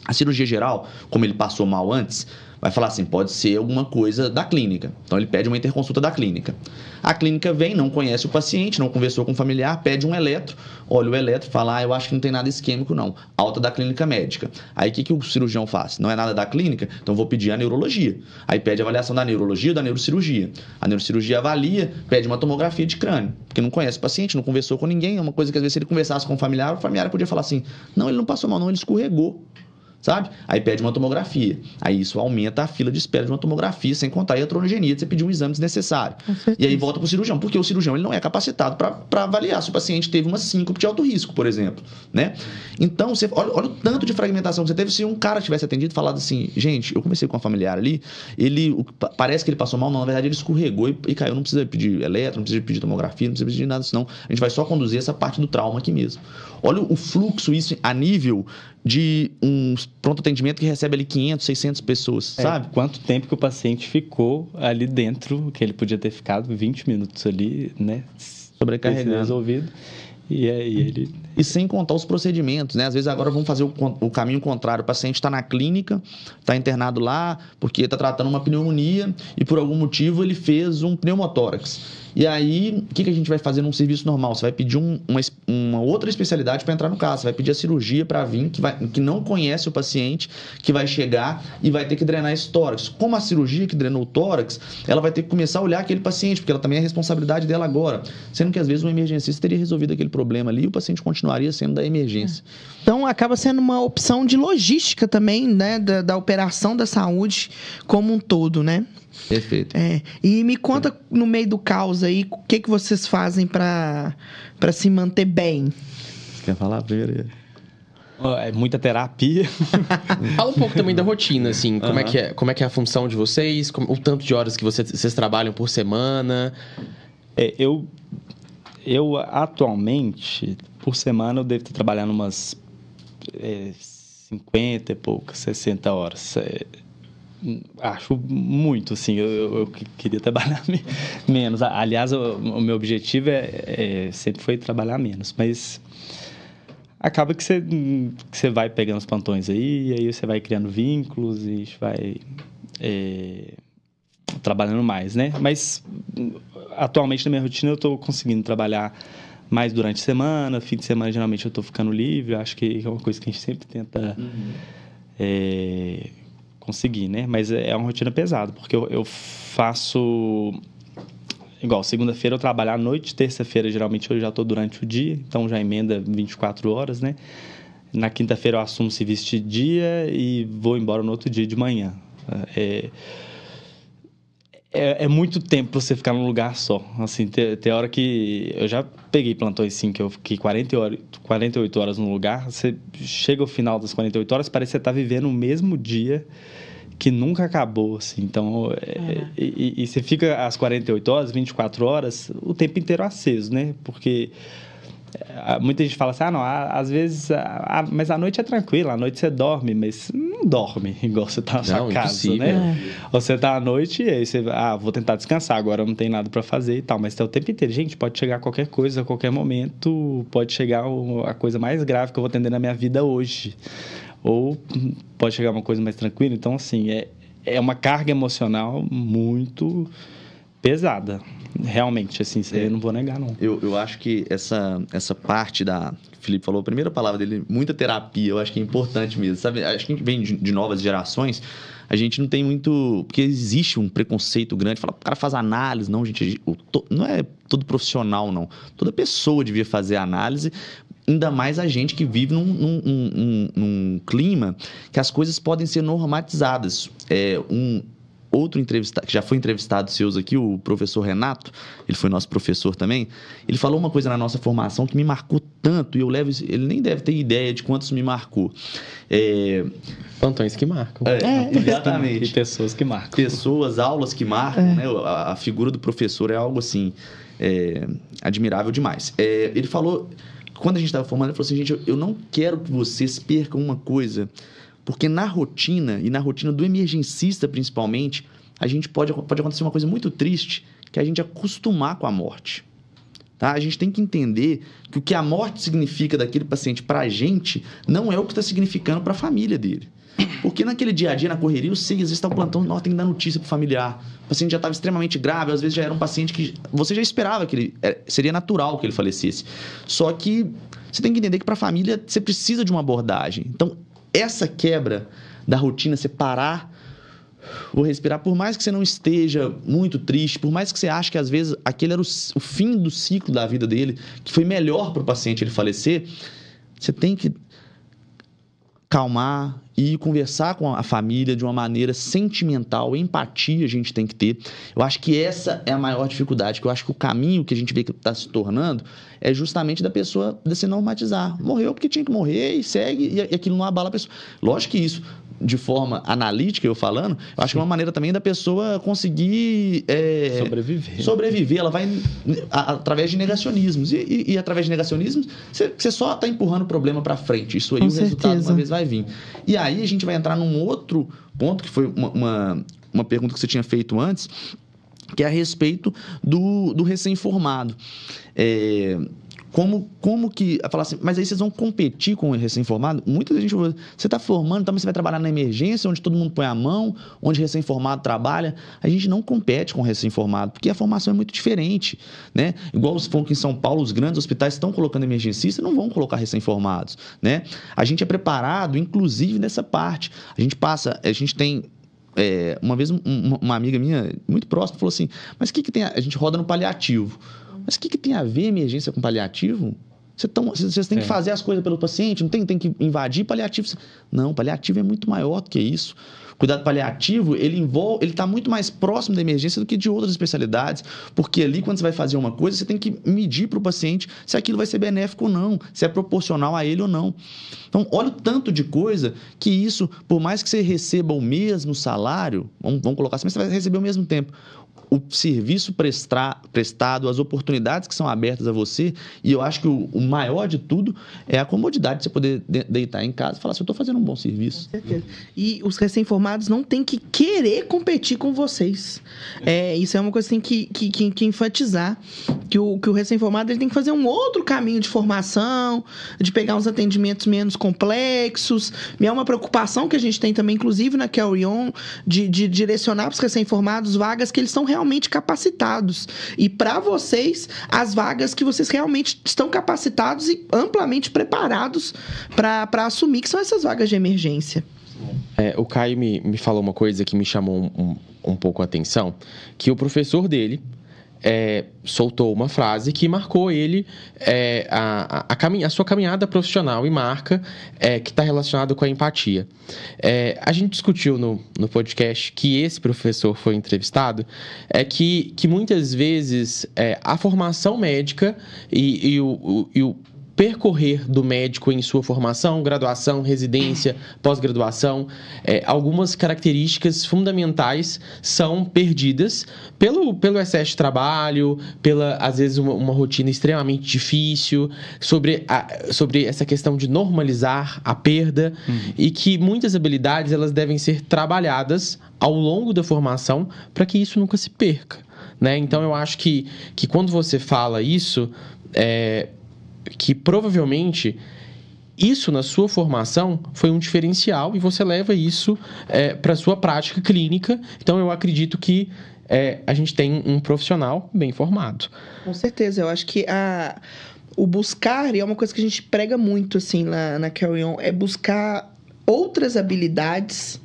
A cirurgia geral, como ele passou mal antes, vai falar assim, pode ser alguma coisa da clínica. Então, ele pede uma interconsulta da clínica. A clínica vem, não conhece o paciente, não conversou com o familiar, pede um eletro. Olha, o eletro fala, eu acho que não tem nada isquêmico, não. Alta da clínica médica. Aí, o que o cirurgião faz? Não é nada da clínica? Então, vou pedir a neurologia. Aí, pede a avaliação da neurologia ou da neurocirurgia. A neurocirurgia avalia, pede uma tomografia de crânio. Porque não conhece o paciente, não conversou com ninguém. É uma coisa que, às vezes, se ele conversasse com o familiar podia falar assim, não, ele não passou mal, não, ele escorregou. Sabe? Aí pede uma tomografia. Aí isso aumenta a fila de espera de uma tomografia, sem contar a iatrogenia de você pedir um exame desnecessário. E aí volta para o cirurgião, porque o cirurgião ele não é capacitado para avaliar se o paciente teve uma síncope de alto risco, por exemplo. Né? Então, olha o tanto de fragmentação que você teve. Se um cara tivesse atendido e falado assim, gente, eu conversei com uma familiar ali, parece que ele passou mal, não, na verdade ele escorregou e caiu. Não precisa pedir eletro, não precisa pedir tomografia, não precisa pedir nada, senão a gente vai só conduzir essa parte do trauma aqui mesmo. Olha o fluxo, isso a nível de um pronto atendimento que recebe ali 500, 600 pessoas, sabe? Quanto tempo que o paciente ficou ali dentro, que ele podia ter ficado 20 minutos ali, né? Sobrecarregado. Resolvido. E aí ele... E sem contar os procedimentos, né? Às vezes agora vamos fazer o caminho contrário. O paciente está na clínica, está internado lá, porque está tratando uma pneumonia e por algum motivo ele fez um pneumotórax. E aí, o que a gente vai fazer num serviço normal? Você vai pedir uma outra especialidade para entrar no caso. Você vai pedir a cirurgia para vir, que não conhece o paciente, que vai chegar e vai ter que drenar esse tórax. Como a cirurgia que drenou o tórax, ela vai ter que começar a olhar aquele paciente, porque ela também é responsabilidade dela agora. Sendo que, às vezes, um emergencista teria resolvido aquele problema ali e o paciente continuaria sendo da emergência. Então, acaba sendo uma opção de logística também, né? Da operação da saúde como um todo, né? Perfeito. E me conta, no meio do caos aí, o que vocês fazem para se manter bem? Quer falar primeiro? É muita terapia. Fala um pouco também da rotina, assim. Como é que é a função de vocês? O tanto de horas que vocês trabalham por semana? Eu atualmente, por semana, eu devo estar trabalhando umas 50 e poucas, 60 horas. Acho muito, assim. Eu queria trabalhar menos. Aliás, o meu objetivo sempre foi trabalhar menos, mas acaba que você vai pegando os plantões aí, e aí você vai criando vínculos e vai trabalhando mais, né? Mas atualmente na minha rotina eu estou conseguindo trabalhar mais durante a semana. Fim de semana geralmente eu estou ficando livre. Acho que é uma coisa que a gente sempre tenta conseguir, né? Mas é uma rotina pesada, porque eu faço... Igual, segunda-feira eu trabalho à noite, terça-feira geralmente eu já estou durante o dia, então já emenda 24 horas, né? Na quinta-feira eu assumo serviço de dia e vou embora no outro dia de manhã. É muito tempo para você ficar num lugar só. Assim, tem hora que... Eu já peguei plantões assim, que eu fiquei 48 horas num lugar. Você chega ao final das 48 horas, parece que você está vivendo o mesmo dia que nunca acabou, assim. Então, e você fica às 48 horas, 24 horas, o tempo inteiro aceso, né? Porque muita gente fala assim, não, às vezes... mas a noite é tranquila, à noite você dorme, mas não dorme igual você tá na sua casa, né? Você tá à noite e aí você... vou tentar descansar, agora não tem nada para fazer e tal, mas tá o tempo inteiro. Gente, pode chegar qualquer coisa, a qualquer momento, pode chegar a coisa mais grave que eu vou atender na minha vida hoje. Ou pode chegar uma coisa mais tranquila. Então, assim, é uma carga emocional muito pesada. Realmente, assim, isso aí eu não vou negar, não. Eu acho que essa parte que o Felipe falou, a primeira palavra dele, muita terapia, eu acho que é importante mesmo, sabe? Acho que a gente vem de novas gerações, a gente não tem muito... Porque existe um preconceito grande, fala, o cara faz análise. Não, gente, não é todo profissional, não. Toda pessoa devia fazer análise, ainda mais a gente que vive num clima que as coisas podem ser normatizadas. Outro entrevistado, que já foi entrevistado seus aqui, o professor Renato, ele foi nosso professor também, ele falou uma coisa na nossa formação que me marcou tanto, e ele nem deve ter ideia de quantos me marcou. Plantões que marcam. Exatamente. E pessoas que marcam. Pessoas, aulas que marcam, né? A figura do professor é algo assim, admirável demais. Ele falou, quando a gente estava formando, ele falou assim, gente, eu não quero que vocês percam uma coisa... Porque na rotina, e na rotina do emergencista principalmente, a gente pode acontecer uma coisa muito triste, que é a gente acostumar com a morte. Tá? A gente tem que entender que o que a morte significa daquele paciente para a gente não é o que está significando para a família dele. Porque naquele dia a dia, na correria, eu sei, às vezes está o plantão, tem que dar notícia para o familiar. O paciente já estava extremamente grave, às vezes já era um paciente que você já esperava que seria natural que ele falecesse. Só que você tem que entender que para a família você precisa de uma abordagem. Então, essa quebra da rotina, você parar, vou respirar, por mais que você não esteja muito triste, por mais que você ache que às vezes aquele era o fim do ciclo da vida dele, que foi melhor para o paciente ele falecer, você tem que calmar e conversar com a família de uma maneira sentimental, empatia a gente tem que ter. Eu acho que essa é a maior dificuldade, que eu acho que o caminho que a gente vê que está se tornando é justamente da pessoa se normatizar. Morreu porque tinha que morrer e segue, e aquilo não abala a pessoa. Lógico que isso de forma analítica, eu falando, eu acho que é uma maneira também da pessoa conseguir sobreviver. Ela vai através de negacionismos. E através de negacionismos, você só está empurrando o problema para frente. Isso aí, o resultado uma vez vai vir. E aí a gente vai entrar num outro ponto, que foi uma pergunta que você tinha feito antes, que é a respeito do recém-formado. Como que... Falar assim, mas aí vocês vão competir com o recém-formado? Muita gente... Você está formando, então você vai trabalhar na emergência, onde todo mundo põe a mão, onde recém-formado trabalha. A gente não compete com o recém-formado, porque a formação é muito diferente, né? Igual os que em São Paulo, os grandes hospitais estão colocando emergencistas, não vão colocar recém-formados, né? A gente é preparado, inclusive, nessa parte. A gente tem... uma vez uma amiga minha, muito próxima, falou assim, mas o que tem... A gente roda no paliativo. Mas o que tem a ver emergência com paliativo? Vocês têm que fazer as coisas pelo paciente, não tem que invadir paliativo. Não, paliativo é muito maior do que isso. Cuidado paliativo, ele está muito mais próximo da emergência do que de outras especialidades, porque ali, quando você vai fazer uma coisa, você tem que medir para o paciente se aquilo vai ser benéfico ou não, se é proporcional a ele ou não. Então, olha o tanto de coisa que isso, por mais que você receba o mesmo salário, vamos colocar assim, mas você vai receber ao mesmo tempo. O serviço prestado, as oportunidades que são abertas a você, e eu acho que o maior de tudo é a comodidade de você poder deitar em casa e falar assim, eu estou fazendo um bom serviço. Com certeza. E os recém-formados não têm que querer competir com vocês. Isso é uma coisa que tem que enfatizar, que o recém-formado ele tem que fazer um outro caminho de formação, de pegar uns atendimentos menos complexos. E é uma preocupação que a gente tem também, inclusive na Carry On, de direcionar para os recém-formados vagas que eles estão realmente capacitados. E para vocês, as vagas que vocês realmente estão capacitados e amplamente preparados para assumir, que são essas vagas de emergência. O Caio me falou uma coisa que me chamou um pouco a atenção, que o professor dele soltou uma frase que marcou ele, a sua caminhada profissional, e marca que está relacionado com a empatia. A gente discutiu no podcast que esse professor foi entrevistado, que muitas vezes a formação médica e o percorrer do médico em sua formação, graduação, residência, pós-graduação, algumas características fundamentais são perdidas pelo excesso de trabalho, às vezes, uma rotina extremamente difícil, sobre essa questão de normalizar a perda, e que muitas habilidades elas devem ser trabalhadas ao longo da formação para que isso nunca se perca, né? Então, eu acho que quando você fala isso, que provavelmente isso na sua formação foi um diferencial e você leva isso para a sua prática clínica. Então, eu acredito que a gente tem um profissional bem formado. Com certeza. Eu acho que o buscar, e é uma coisa que a gente prega muito assim, na Carry On, é buscar outras habilidades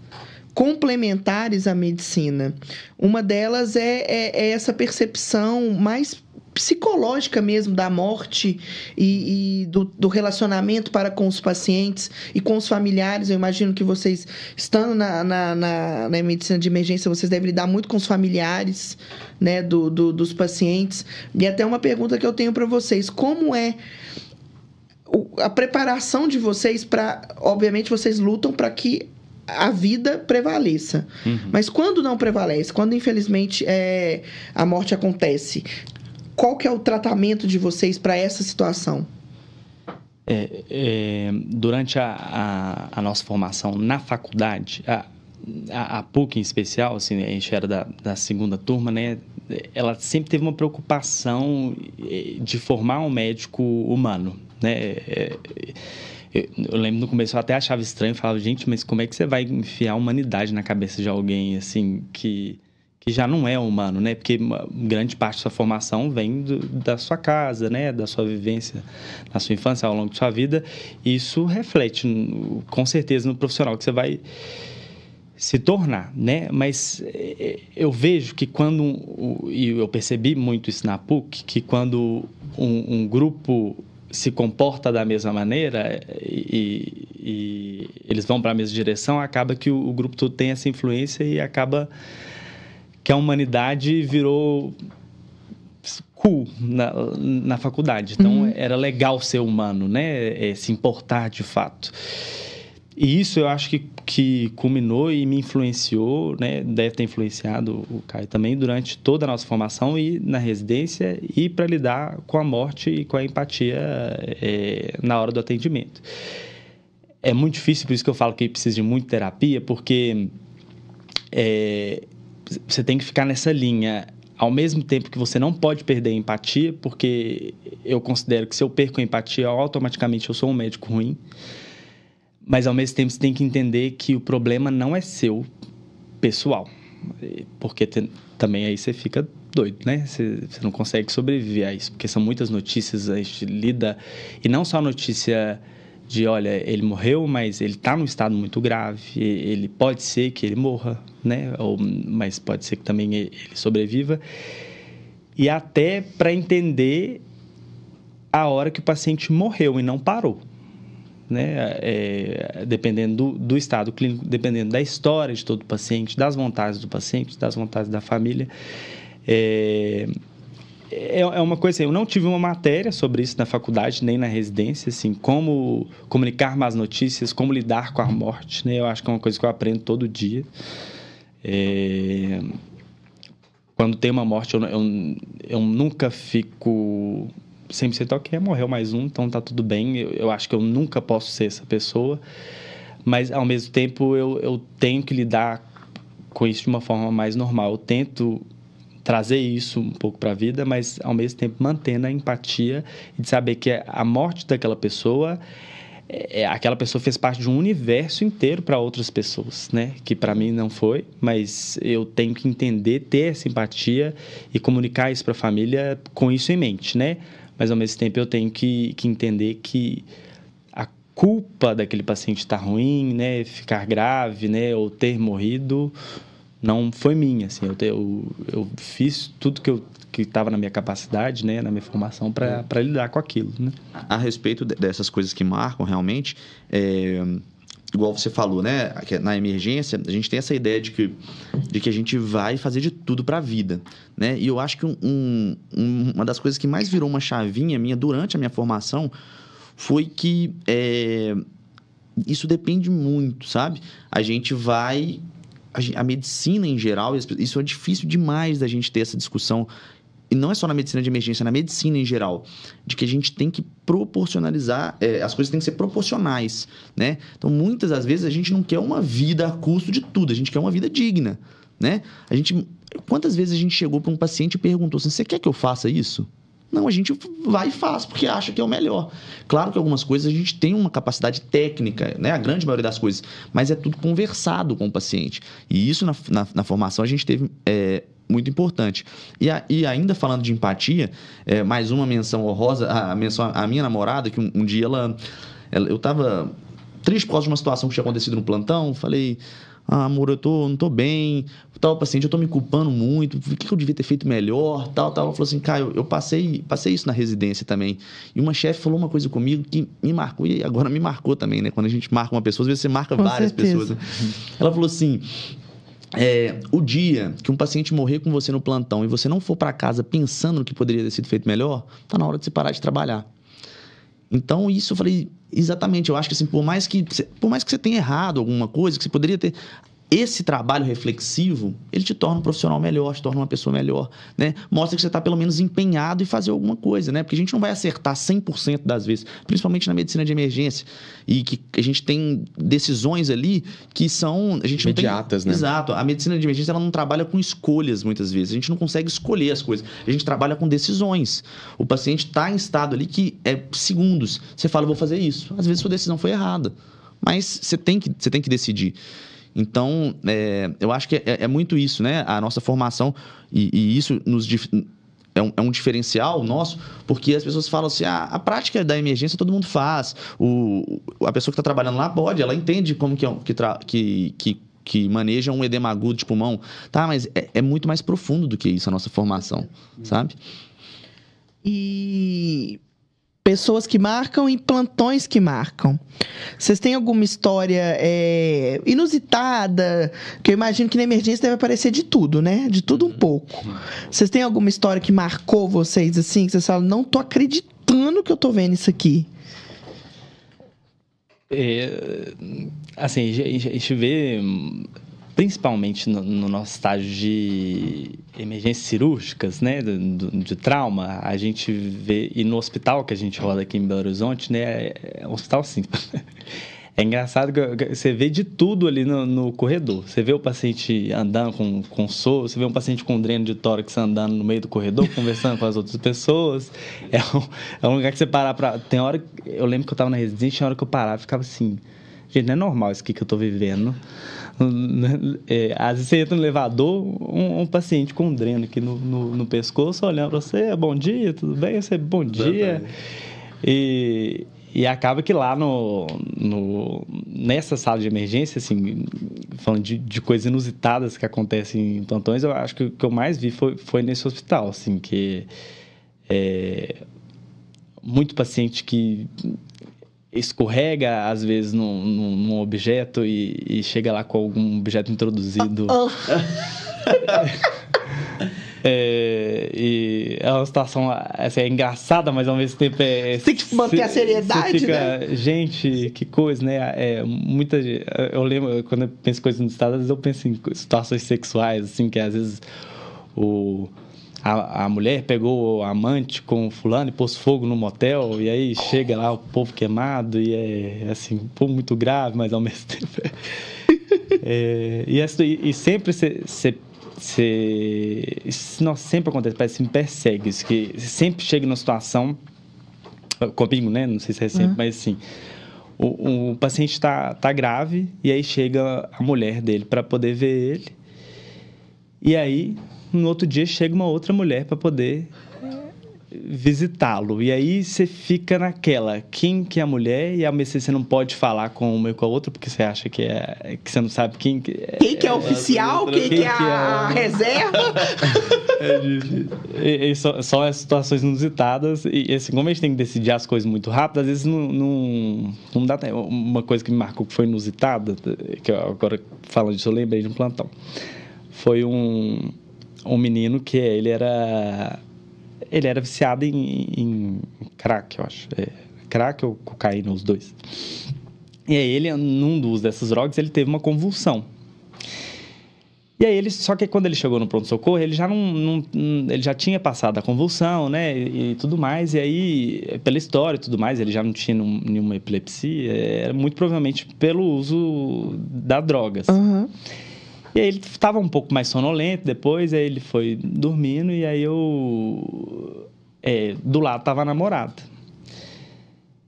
complementares à medicina. Uma delas é essa percepção mais psicológica mesmo da morte e do relacionamento para com os pacientes e com os familiares. Eu imagino que vocês, estando na medicina de emergência, vocês devem lidar muito com os familiares, né, dos pacientes. E até uma pergunta que eu tenho para vocês: como é a preparação de vocês para... Obviamente, vocês lutam para que a vida prevaleça. Mas quando não prevalece, quando infelizmente a morte acontece, qual que é o tratamento de vocês para essa situação? Durante a nossa formação na faculdade, a PUC em especial, assim, a gente era da segunda turma, né? Ela sempre teve uma preocupação de formar um médico humano, né? Eu lembro no começo, eu até achava estranho, falava, gente, mas como é que você vai enfiar a humanidade na cabeça de alguém, assim, que já não é humano, né? Porque grande parte da sua formação vem da sua casa, né? Da sua vivência na sua infância, ao longo de sua vida. E isso reflete, com certeza, no profissional que você vai se tornar, né? Mas eu vejo que e eu percebi muito isso na PUC, que quando um grupo se comporta da mesma maneira e eles vão para a mesma direção, acaba que o grupo todo tem essa influência e acaba que a humanidade virou cool na faculdade. Então, era legal ser humano, né? Se importar de fato. E isso eu acho que culminou e me influenciou, né? Deve ter influenciado o Caio também durante toda a nossa formação e na residência e para lidar com a morte e com a empatia na hora do atendimento. É muito difícil, por isso que eu falo que precisa de muita terapia, porque você tem que ficar nessa linha. Ao mesmo tempo que você não pode perder a empatia, porque eu considero que se eu perco a empatia, automaticamente eu sou um médico ruim. Mas, ao mesmo tempo, você tem que entender que o problema não é seu, pessoal. Porque também aí você fica doido, né? Você não consegue sobreviver a isso. Porque são muitas notícias, a gente lida... E não só a notícia de, olha, ele morreu, mas ele está num estado muito grave. Ele pode ser que ele morra, né? Mas pode ser que também ele sobreviva. E até para entender a hora que o paciente morreu e não parou. Né? Dependendo do estado clínico, dependendo da história de todo paciente, das vontades do paciente, das vontades da família. É uma coisa assim, eu não tive uma matéria sobre isso na faculdade, nem na residência, assim, como comunicar más notícias, como lidar com a morte, né? Eu acho que é uma coisa que eu aprendo todo dia. Quando tem uma morte, eu nunca fico... 100% ok, morreu mais um, então tá tudo bem. Eu acho que eu nunca posso ser essa pessoa, mas ao mesmo tempo eu tenho que lidar com isso de uma forma mais normal. Eu tento trazer isso um pouco para a vida, mas ao mesmo tempo mantendo a empatia e de saber que a morte daquela pessoa, aquela pessoa fez parte de um universo inteiro para outras pessoas, né? Que para mim não foi, mas eu tenho que entender, ter essa empatia e comunicar isso para a família com isso em mente, né? Mas, ao mesmo tempo, eu tenho que entender que a culpa daquele paciente estar ruim, né, ficar grave, né, ou ter morrido, não foi minha. Assim, eu fiz tudo que estava na minha capacidade, né, na minha formação, para lidar com aquilo. Né? A respeito dessas coisas que marcam, realmente... Igual você falou, né? Na emergência, a gente tem essa ideia de que a gente vai fazer de tudo para a vida, né? E eu acho que uma das coisas que mais virou uma chavinha minha durante a minha formação foi que isso depende muito, sabe? A gente vai... A medicina em geral, isso é difícil demais da gente ter essa discussão. E não é só na medicina de emergência, é na medicina em geral, de que a gente tem que proporcionalizar, as coisas têm que ser proporcionais, né? Então, muitas das vezes, a gente não quer uma vida a custo de tudo, a gente quer uma vida digna, né? Quantas vezes a gente chegou para um paciente e perguntou assim, você quer que eu faça isso? Não, a gente vai e faz, porque acha que é o melhor. Claro que algumas coisas a gente tem uma capacidade técnica, né? A grande maioria das coisas, mas é tudo conversado com o paciente. E isso, na formação, a gente teve... muito importante. E ainda falando de empatia, mais uma menção honrosa, a minha namorada, que um dia eu estava triste por causa de uma situação que tinha acontecido no plantão, falei, amor, não tô bem, tal paciente, eu tô me culpando muito, o que eu devia ter feito melhor, tal. Ela falou assim, Caio, eu passei isso na residência também. E uma chefe falou uma coisa comigo que me marcou, e agora me marcou também, né? Quando a gente marca uma pessoa, às vezes você marca várias pessoas. Né? Ela falou assim... o dia que um paciente morrer com você no plantão e você não for para casa pensando no que poderia ter sido feito melhor, tá na hora de você parar de trabalhar. Então, isso eu falei, exatamente, eu acho que assim, por mais que você tenha errado alguma coisa, que você poderia ter... Esse trabalho reflexivo, ele te torna um profissional melhor, te torna uma pessoa melhor, né? Mostra que você está pelo menos empenhado em fazer alguma coisa, né? Porque a gente não vai acertar 100% das vezes, principalmente na medicina de emergência, e que a gente tem decisões ali que são... imediatas, né? Exato. A medicina de emergência, ela não trabalha com escolhas, muitas vezes. A gente não consegue escolher as coisas. A gente trabalha com decisões. O paciente está em estado ali que é segundos. Você fala, vou fazer isso. Às vezes, sua decisão foi errada. Mas você tem que decidir. Então, eu acho que é muito isso, né? A nossa formação, e isso é um diferencial nosso, porque as pessoas falam assim, a prática da emergência todo mundo faz, a pessoa que está trabalhando lá pode, ela entende como que maneja um edema agudo de pulmão, tá? Mas é muito mais profundo do que isso a nossa formação, sabe? E... pessoas que marcam e plantões que marcam. Vocês têm alguma história inusitada? Que eu imagino que na emergência deve aparecer de tudo, né? De tudo um pouco. Vocês têm alguma história que marcou vocês, assim? Que vocês falam, não tô acreditando que eu tô vendo isso aqui. Assim, a gente vê, principalmente no nosso estágio de emergências cirúrgicas, né, de trauma, a gente vê, e no hospital que a gente roda aqui em Belo Horizonte, né, é um hospital assim. É engraçado que você vê de tudo ali no corredor. Você vê o paciente andando com soro, você vê um paciente com dreno de tórax andando no meio do corredor, conversando com as outras pessoas. É um lugar que você parar pra... Tem hora... Eu lembro que eu estava na residência, tinha hora que eu parava e ficava assim... Gente, não é normal isso aqui que eu estou vivendo. Às vezes você entra no elevador, um paciente com um dreno aqui no pescoço, olhando para você, bom dia, tudo bem? Você, bom dia. E acaba que lá nessa sala de emergência, assim, falando de coisas inusitadas que acontecem em plantões, eu acho que o que eu mais vi foi nesse hospital, assim, que muito paciente que escorrega, às vezes, num objeto e chega lá com algum objeto introduzido. E é uma situação assim, engraçada, mas ao mesmo tempo tem que manter a seriedade, fica, né? Gente, que coisa, né? Eu lembro, quando eu penso em coisas no estado, às vezes eu penso em situações sexuais, assim, que às vezes a mulher pegou o amante com fulano e pôs fogo no motel, e aí chega lá o povo queimado, e é assim, um pouco muito grave, mas ao mesmo tempo e sempre nossa, sempre acontece, parece que me persegue isso, que sempre chega numa situação comigo, né? Não sei se é sempre, mas assim, o paciente está grave e aí chega a mulher dele para poder ver ele, e aí no outro dia chega uma outra mulher para poder visitá-lo, e aí você fica naquela, quem que é a mulher, e ao mesmo tempo você não pode falar com uma e com a outra porque você acha que você não sabe quem que é oficial, quem que é a reserva. São as situações inusitadas, e assim, como a gente tem que decidir as coisas muito rápido, às vezes não dá tempo. Uma coisa que me marcou que foi inusitada, que eu, agora falando disso eu lembrei de um plantão, foi um menino que ele era viciado em crack, eu acho. Crack ou cocaína, os dois. E aí ele, num dos dessas drogas, ele teve uma convulsão. E aí só que quando ele chegou no pronto-socorro, ele já ele já tinha passado a convulsão, né, e tudo mais, e aí, pela história e tudo mais, ele já não tinha nenhuma epilepsia, era muito provavelmente pelo uso da drogas. Uhum. E aí ele estava um pouco mais sonolento depois, aí ele foi dormindo, e aí do lado estava a namorada.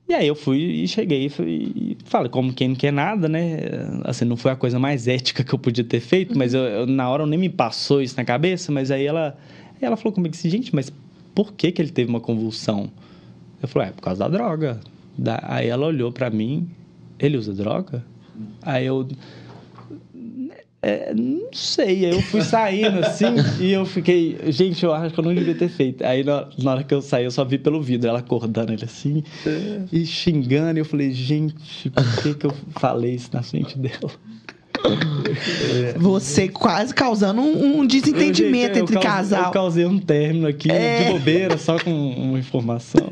E aí eu fui e cheguei e falei, como quem não quer nada, né? Assim, não foi a coisa mais ética que eu podia ter feito, mas na hora nem me passou isso na cabeça, mas aí ela falou comigo assim, gente, mas por que ele teve uma convulsão? Eu falei, por causa da droga. Aí ela olhou pra mim, ele usa droga? Aí eu... não sei, aí eu fui saindo assim e eu fiquei, gente, eu acho que eu não devia ter feito. Aí na hora que eu saí, eu só vi pelo vidro ela acordando ele assim e xingando, e eu falei, gente, por que eu falei isso na frente dela? Você quase causando um desentendimento entre casal. Eu causei um término aqui de bobeira, só com uma informação.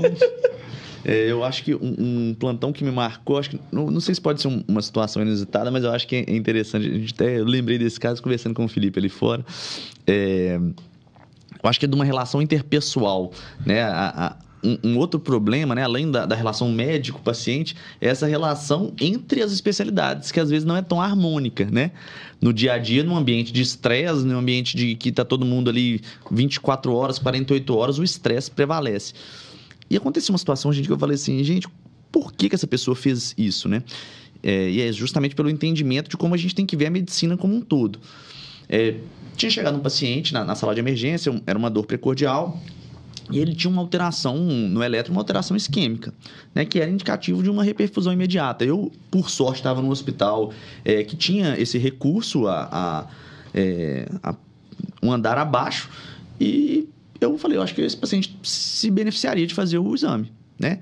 Eu acho que um plantão que me marcou, acho que não sei se pode ser uma situação inusitada, mas eu acho que é interessante. Eu lembrei desse caso conversando com o Felipe ali fora. Eu acho que é de uma relação interpessoal, né? Um outro problema, né, além da relação médico-paciente, é essa relação entre as especialidades, que às vezes não é tão harmônica, né? No dia a dia, num ambiente de estresse, num ambiente de que está todo mundo ali 24 horas, 48 horas, o estresse prevalece. E aconteceu uma situação, gente, que eu falei assim, gente, por que essa pessoa fez isso, né? E é justamente pelo entendimento de como a gente tem que ver a medicina como um todo. Tinha chegado um paciente na sala de emergência, era uma dor precordial, e ele tinha uma alteração no eletro, uma alteração isquêmica, né, que era indicativo de uma reperfusão imediata. Eu, por sorte, estava num hospital que tinha esse recurso a um andar abaixo, e eu falei, eu acho que esse paciente se beneficiaria de fazer o exame, né?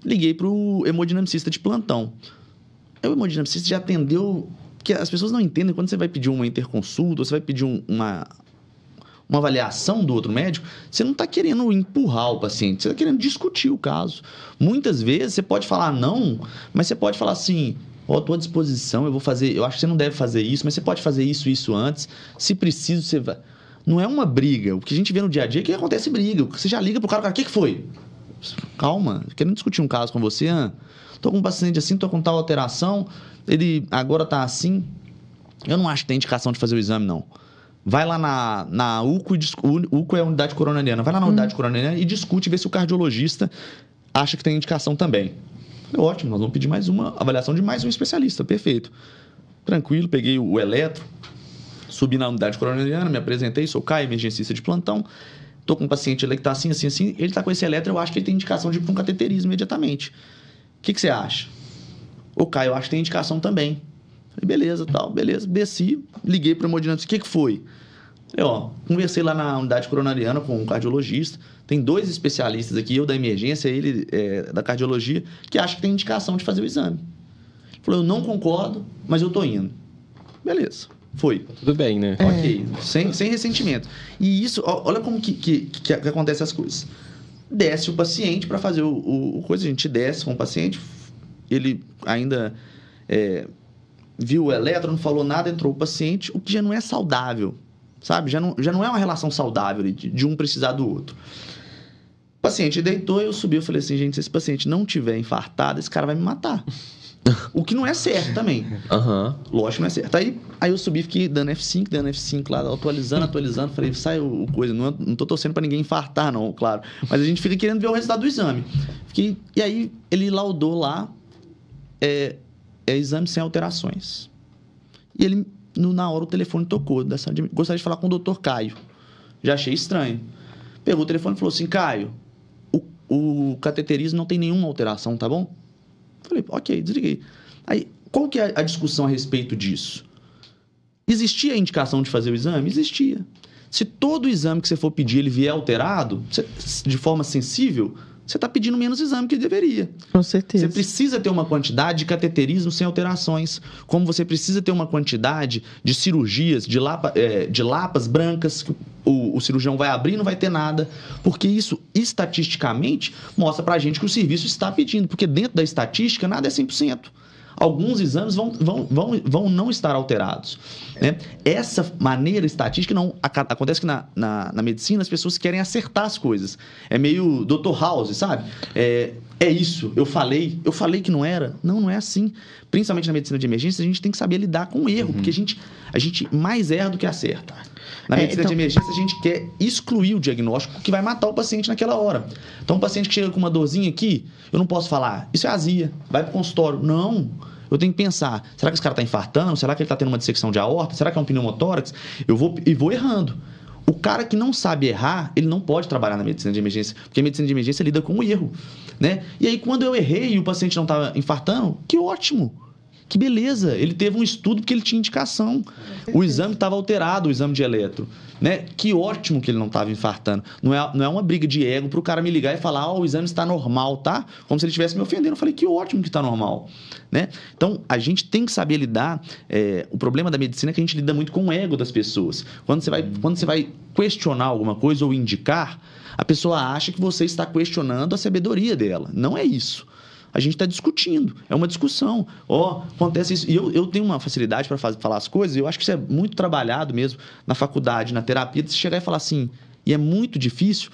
Liguei para o hemodinamicista de plantão. O hemodinamicista já atendeu, que as pessoas não entendem quando você vai pedir uma interconsulta, ou você vai pedir uma avaliação do outro médico, você não está querendo empurrar o paciente, você está querendo discutir o caso. Muitas vezes você pode falar não, mas você pode falar assim, estou à disposição, eu acho que você não deve fazer isso, mas você pode fazer isso antes, se preciso você vai... Não é uma briga, o que a gente vê no dia a dia é que acontece briga, você já liga pro cara, o que foi? Calma, querendo discutir um caso com você, tô com um paciente assim, tô com tal alteração, ele agora tá assim, eu não acho que tem indicação de fazer o exame, não. Vai lá na UCO, UCO é a unidade coronariana, vai lá na unidade coronariana e discute, vê se o cardiologista acha que tem indicação também. Ótimo, nós vamos pedir mais uma avaliação de mais um especialista, perfeito. Tranquilo, peguei o eletro, subi na unidade coronariana, me apresentei, sou Caio, emergencista de plantão, tô com um paciente ali que tá assim, ele tá com esse eletro, eu acho que ele tem indicação de ir para um cateterismo imediatamente. O que você acha? Ô Caio, eu acho que tem indicação também. Falei, beleza, desci, liguei para o hemodinâmico, o que foi? Falei, conversei lá na unidade coronariana com um cardiologista, tem 2 especialistas aqui, eu da emergência, ele da cardiologia, que acham que tem indicação de fazer o exame. Ele falou, eu não concordo, mas eu tô indo. Beleza, foi. Tudo bem, né? Ok, sem ressentimento. E isso, olha como que acontecem as coisas. Desce o paciente para fazer o coisa, a gente desce com o paciente, ele ainda... viu o eletro, não falou nada, entrou o paciente, o que já não é saudável, sabe? Já não é uma relação saudável de um precisar do outro. O paciente deitou, eu subi, eu falei assim, gente, se esse paciente não tiver infartado, esse cara vai me matar. O que não é certo também. Lógico que não é certo. Aí eu subi, fiquei dando F5 lá, atualizando, falei, sai o coisa, não tô torcendo pra ninguém infartar não, claro. Mas a gente fica querendo ver o resultado do exame. E aí ele laudou lá, exame sem alterações. E ele, na hora, o telefone tocou. Gostaria de falar com o Dr. Caio. Já achei estranho. Pegou o telefone e falou assim, Caio, o cateterismo não tem nenhuma alteração, tá bom? Falei, ok, desliguei. Aí, qual que é a discussão a respeito disso? Existia a indicação de fazer o exame? Existia. Se todo exame que você for pedir, ele vier alterado, de forma sensível... você está pedindo menos exame que deveria. Com certeza. Você precisa ter uma quantidade de cateterismo sem alterações, como você precisa ter uma quantidade de cirurgias, de lapas brancas, que o cirurgião vai abrir e não vai ter nada, porque isso, estatisticamente, mostra para a gente que o serviço está pedindo, porque dentro da estatística, nada é 100%. Alguns exames vão não estar alterados. Né? Essa maneira estatística não... Acontece que na medicina as pessoas querem acertar as coisas. É meio Dr. House, sabe? É isso, eu falei que não era. Não é assim. Principalmente na medicina de emergência, a gente tem que saber lidar com o erro, porque a gente mais erra do que acerta. Na medicina de emergência, a gente quer excluir o diagnóstico que vai matar o paciente naquela hora. Então, um paciente que chega com uma dorzinha aqui, eu não posso falar, isso é azia, vai para o consultório. Não, eu tenho que pensar, será que esse cara está infartando? Será que ele está tendo uma dissecção de aorta? Será que é um pneumotórax? Eu vou errando. O cara que não sabe errar, ele não pode trabalhar na medicina de emergência, porque a medicina de emergência lida com o erro, né? E aí, quando eu errei e o paciente não estava infartando, que ótimo! Que beleza, ele teve um estudo porque ele tinha indicação. O exame estava alterado, o exame de eletro. Né? Que ótimo que ele não estava infartando. Não é uma briga de ego para o cara me ligar e falar, o exame está normal, tá? Como se ele estivesse me ofendendo. Eu falei, que ótimo que está normal. Né? Então, a gente tem que saber lidar. O problema da medicina é que a gente lida muito com o ego das pessoas. Quando você vai questionar alguma coisa ou indicar, a pessoa acha que você está questionando a sabedoria dela. Não é isso. A gente está discutindo, é uma discussão. Acontece isso. E eu tenho uma facilidade para falar as coisas, e eu acho que isso é muito trabalhado mesmo na faculdade, na terapia, de você chegar e falar assim, e é muito difícil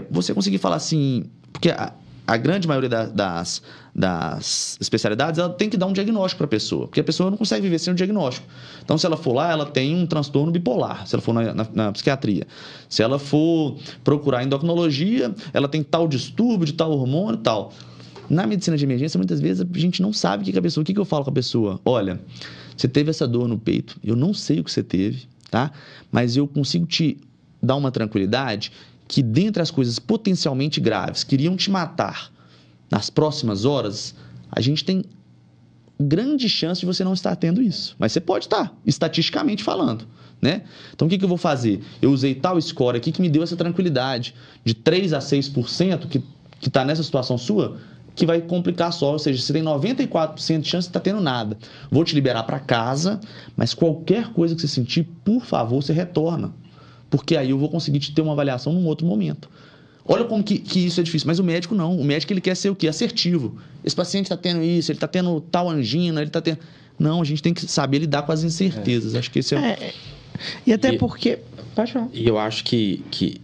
você conseguir falar assim, porque a grande maioria das especialidades, ela tem que dar um diagnóstico para a pessoa, porque a pessoa não consegue viver sem um diagnóstico. Então, se ela for lá, ela tem um transtorno bipolar, se ela for na psiquiatria. Se ela for procurar endocrinologia, ela tem tal distúrbio de tal hormônio e tal. Na medicina de emergência, muitas vezes a gente não sabe o que eu falo com a pessoa. Olha, você teve essa dor no peito, eu não sei o que você teve, tá? Mas eu consigo te dar uma tranquilidade que, dentre as coisas potencialmente graves que iriam te matar nas próximas horas, a gente tem grande chance de você não estar tendo isso. Mas você pode estar, estatisticamente falando. Né? Então, o que eu vou fazer? Eu usei tal score aqui que me deu essa tranquilidade de 3 a 6% que está nessa situação sua, que vai complicar só, ou seja, você tem 94% de chance de estar tendo nada. Vou te liberar para casa, mas qualquer coisa que você sentir, por favor, você retorna. porque aí eu vou conseguir te ter uma avaliação num outro momento. Olha como que isso é difícil, mas o médico não. O médico ele quer ser o quê? Assertivo. Esse paciente está tendo isso, ele está tendo tal angina, ele está tendo... Não, a gente tem que saber lidar com as incertezas. Acho que esse é... E até porque... Pode falar. E eu acho que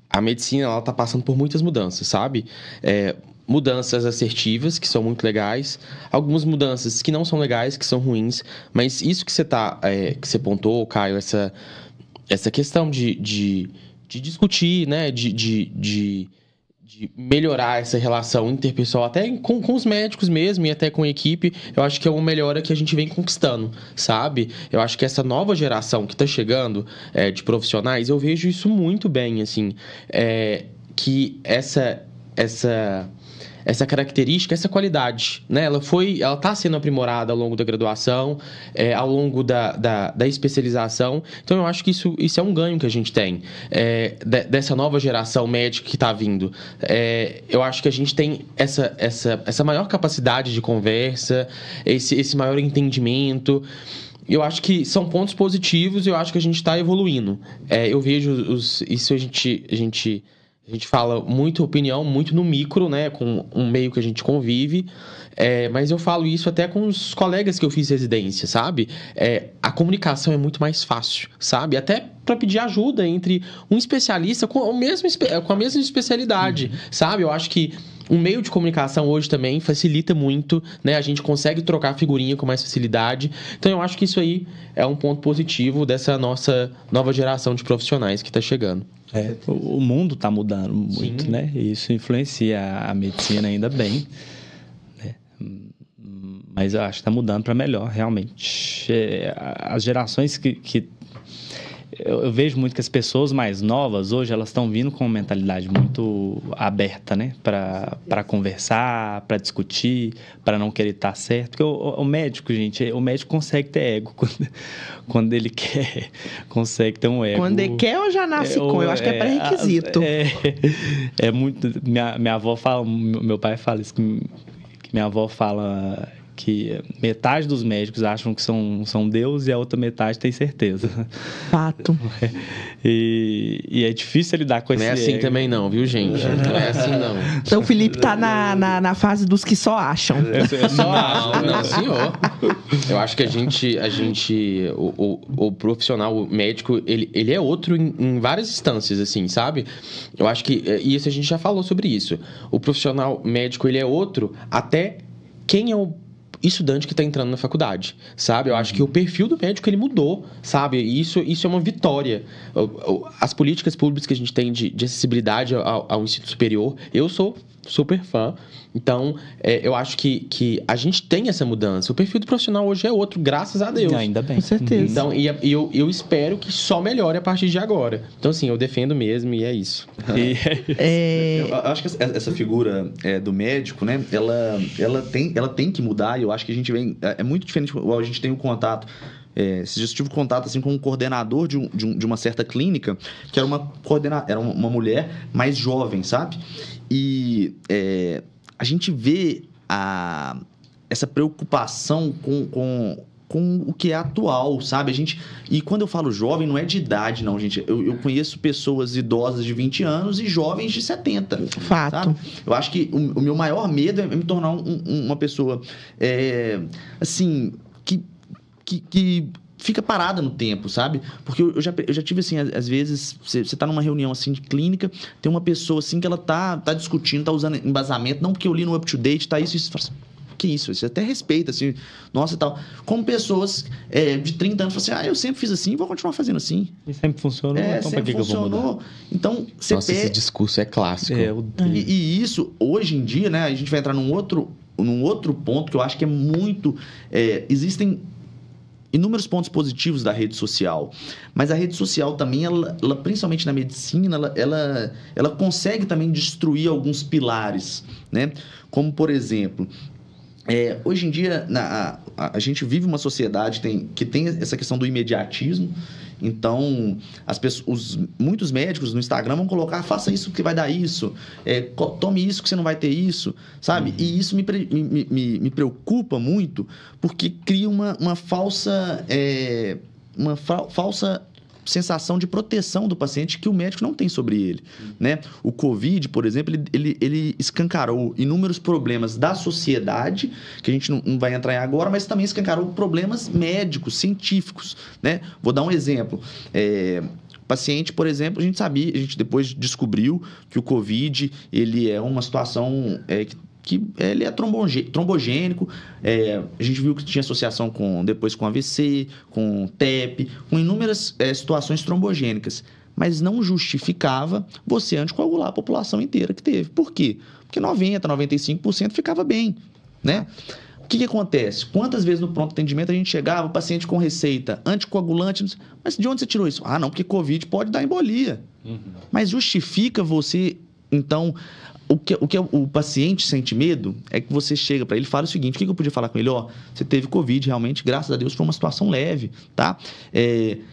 a medicina, ela tá passando por muitas mudanças, sabe? Mudanças assertivas, que são muito legais. Algumas mudanças que não são legais, que são ruins. Mas isso que você pontuou, Caio, essa questão de discutir, né? De melhorar essa relação interpessoal, até com os médicos mesmo e até com a equipe, eu acho que é uma melhora que a gente vem conquistando, sabe? Eu acho que essa nova geração que está chegando de profissionais, eu vejo isso muito bem, assim, que essa característica, essa qualidade, né? Ela está sendo aprimorada ao longo da graduação, ao longo da especialização. Então, eu acho que isso é um ganho que a gente tem dessa nova geração médica que está vindo. Eu acho que a gente tem essa maior capacidade de conversa, esse maior entendimento. Eu acho que são pontos positivos e eu acho que a gente está evoluindo. Eu vejo isso a gente fala muito opinião, muito no micro, né? Com um meio que a gente convive. Mas eu falo isso até com os colegas que eu fiz residência, sabe? A comunicação é muito mais fácil, sabe? Até para pedir ajuda entre um especialista com a mesma especialidade, sabe? Eu acho que o meio de comunicação hoje também facilita muito, né? A gente consegue trocar figurinha com mais facilidade. Então, eu acho que isso aí é um ponto positivo dessa nossa nova geração de profissionais que está chegando. O mundo está mudando muito, né? E isso influencia a medicina ainda bem, né? Mas eu acho que está mudando para melhor, realmente. As gerações que eu vejo muito que as pessoas mais novas hoje, elas estão vindo com uma mentalidade muito aberta, né? Para conversar, para discutir, para não querer estar certo. Porque o médico, gente, o médico consegue ter ego quando ele quer, consegue ter um ego. Quando ele quer ou já nasce com? Eu acho que é pré-requisito. É muito... Minha avó fala, meu pai fala isso, que minha avó fala... que metade dos médicos acham que são Deus e a outra metade tem certeza. Fato. E é difícil lidar com esse... Não é assim também não, viu, gente? Não é assim não. Então o Felipe tá na fase dos que só acham. Eu só acho. Não, senhor. Eu acho que o profissional, o médico, ele é outro em várias instâncias, assim, sabe? Eu acho que... E isso a gente já falou sobre isso. O profissional médico, ele é outro até quem é o estudante que está entrando na faculdade, sabe? Eu acho que o perfil do médico, ele mudou, sabe? E isso é uma vitória. As políticas públicas que a gente tem de acessibilidade ao ensino superior, eu sou super fã. Então, eu acho que a gente tem essa mudança. O perfil do profissional hoje é outro, graças a Deus. Ainda bem. Com certeza. Então, eu espero que só melhore a partir de agora. Então, assim, eu defendo mesmo e é isso. Eu acho que essa figura do médico, né? Ela tem que mudar e eu acho que a gente vem... É muito diferente, a gente tem um contato... Esses dias eu tive contato assim, com um coordenador de uma certa clínica, que era uma mulher mais jovem, sabe? E a gente vê essa preocupação com o que é atual, sabe? E quando eu falo jovem, não é de idade, não, gente. Eu conheço pessoas idosas de 20 anos e jovens de 70. Fato. Sabe? Eu acho que o meu maior medo é me tornar uma pessoa, assim, que fica parada no tempo, sabe? Porque eu já tive, assim, às vezes, você tá numa reunião, assim, de clínica, tem uma pessoa, assim, que ela tá discutindo, tá usando embasamento, não porque eu li no up-to-date, tá isso, fala assim, que isso? Você até respeita, assim, nossa e tal. Como pessoas de 30 anos falam assim, eu sempre fiz assim, vou continuar fazendo assim. E sempre funcionou, então pra que eu vou mudar? Então, você esse discurso é clássico. E isso, hoje em dia, né, a gente vai entrar num outro ponto que eu acho que é muito... existem inúmeros pontos positivos da rede social, mas a rede social também, ela principalmente na medicina, ela consegue também destruir alguns pilares, né? Como, por exemplo, hoje em dia a gente vive uma sociedade que tem essa questão do imediatismo. Então, muitos médicos no Instagram vão colocar, faça isso que vai dar isso, tome isso que você não vai ter isso, sabe? E isso me preocupa muito, porque cria uma falsa sensação de proteção do paciente que o médico não tem sobre ele, né? O Covid, por exemplo, ele escancarou inúmeros problemas da sociedade, que a gente não vai entrar em agora, mas também escancarou problemas médicos, científicos, né? Vou dar um exemplo. Paciente, por exemplo, a gente depois descobriu que o Covid, ele é uma situação que ele é trombogênico. A gente viu que tinha associação depois com AVC, com TEP, com inúmeras situações trombogênicas. Mas não justificava você anticoagular a população inteira que teve. Por quê? Porque 90%, 95% ficava bem, né? O que acontece? Quantas vezes no pronto atendimento a gente chegava, o paciente com receita anticoagulante, mas de onde você tirou isso? Ah, não, porque Covid pode dar embolia. Mas justifica você, então, o que o paciente sente medo é que você chega para ele e fala o seguinte: o que eu podia falar com ele? Você teve Covid, realmente, graças a Deus, foi uma situação leve, tá?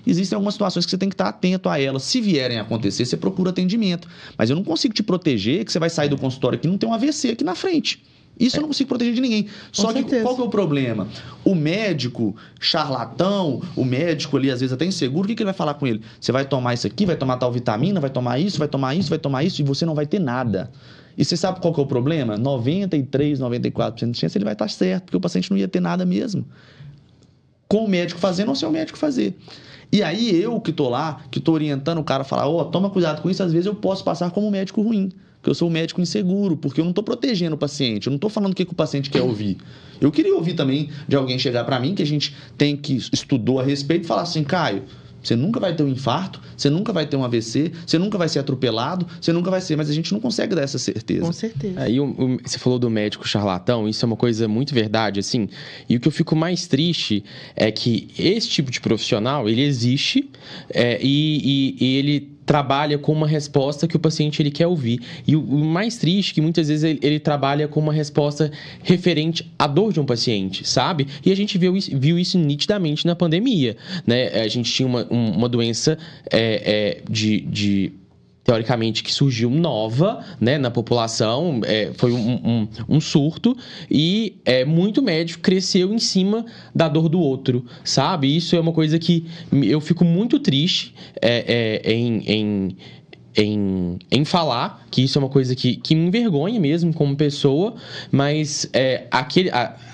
Existem algumas situações que você tem que estar atento a elas. Se vierem a acontecer, você procura atendimento. Mas eu não consigo te proteger que você vai sair do consultório aqui e não tem um AVC aqui na frente. Isso eu não consigo proteger de ninguém. Só que qual que é o problema? O médico charlatão, o médico ali, às vezes até inseguro, o que ele vai falar com ele? Você vai tomar isso aqui, vai tomar tal vitamina, vai tomar isso, vai tomar isso, vai tomar isso, e você não vai ter nada. E você sabe qual que é o problema? 93%, 94% de chance ele vai estar certo, porque o paciente não ia ter nada mesmo. Com o médico fazendo ou sem o médico fazer. E aí eu que estou lá, que estou orientando o cara a falar, toma cuidado com isso, às vezes eu posso passar como um médico ruim. Porque eu sou um médico inseguro, porque eu não estou protegendo o paciente, eu não estou falando o que o paciente quer ouvir. Eu queria ouvir também de alguém chegar para mim, que a gente estudou a respeito, e falar assim: Caio, você nunca vai ter um infarto, você nunca vai ter um AVC, você nunca vai ser atropelado, você nunca vai ser... Mas a gente não consegue dar essa certeza. Com certeza. Aí você falou do médico charlatão, isso é uma coisa muito verdade, assim. E o que eu fico mais triste é que esse tipo de profissional, ele existe e ele trabalha com uma resposta que o paciente ele quer ouvir. E o mais triste é que muitas vezes ele trabalha com uma resposta referente à dor de um paciente, sabe? E a gente viu isso nitidamente na pandemia, né? A gente tinha uma doença teoricamente, que surgiu nova, né, na população, foi um surto, e muito médico cresceu em cima da dor do outro, sabe? Isso é uma coisa que eu fico muito triste em falar, que isso é uma coisa que me envergonha mesmo como pessoa, mas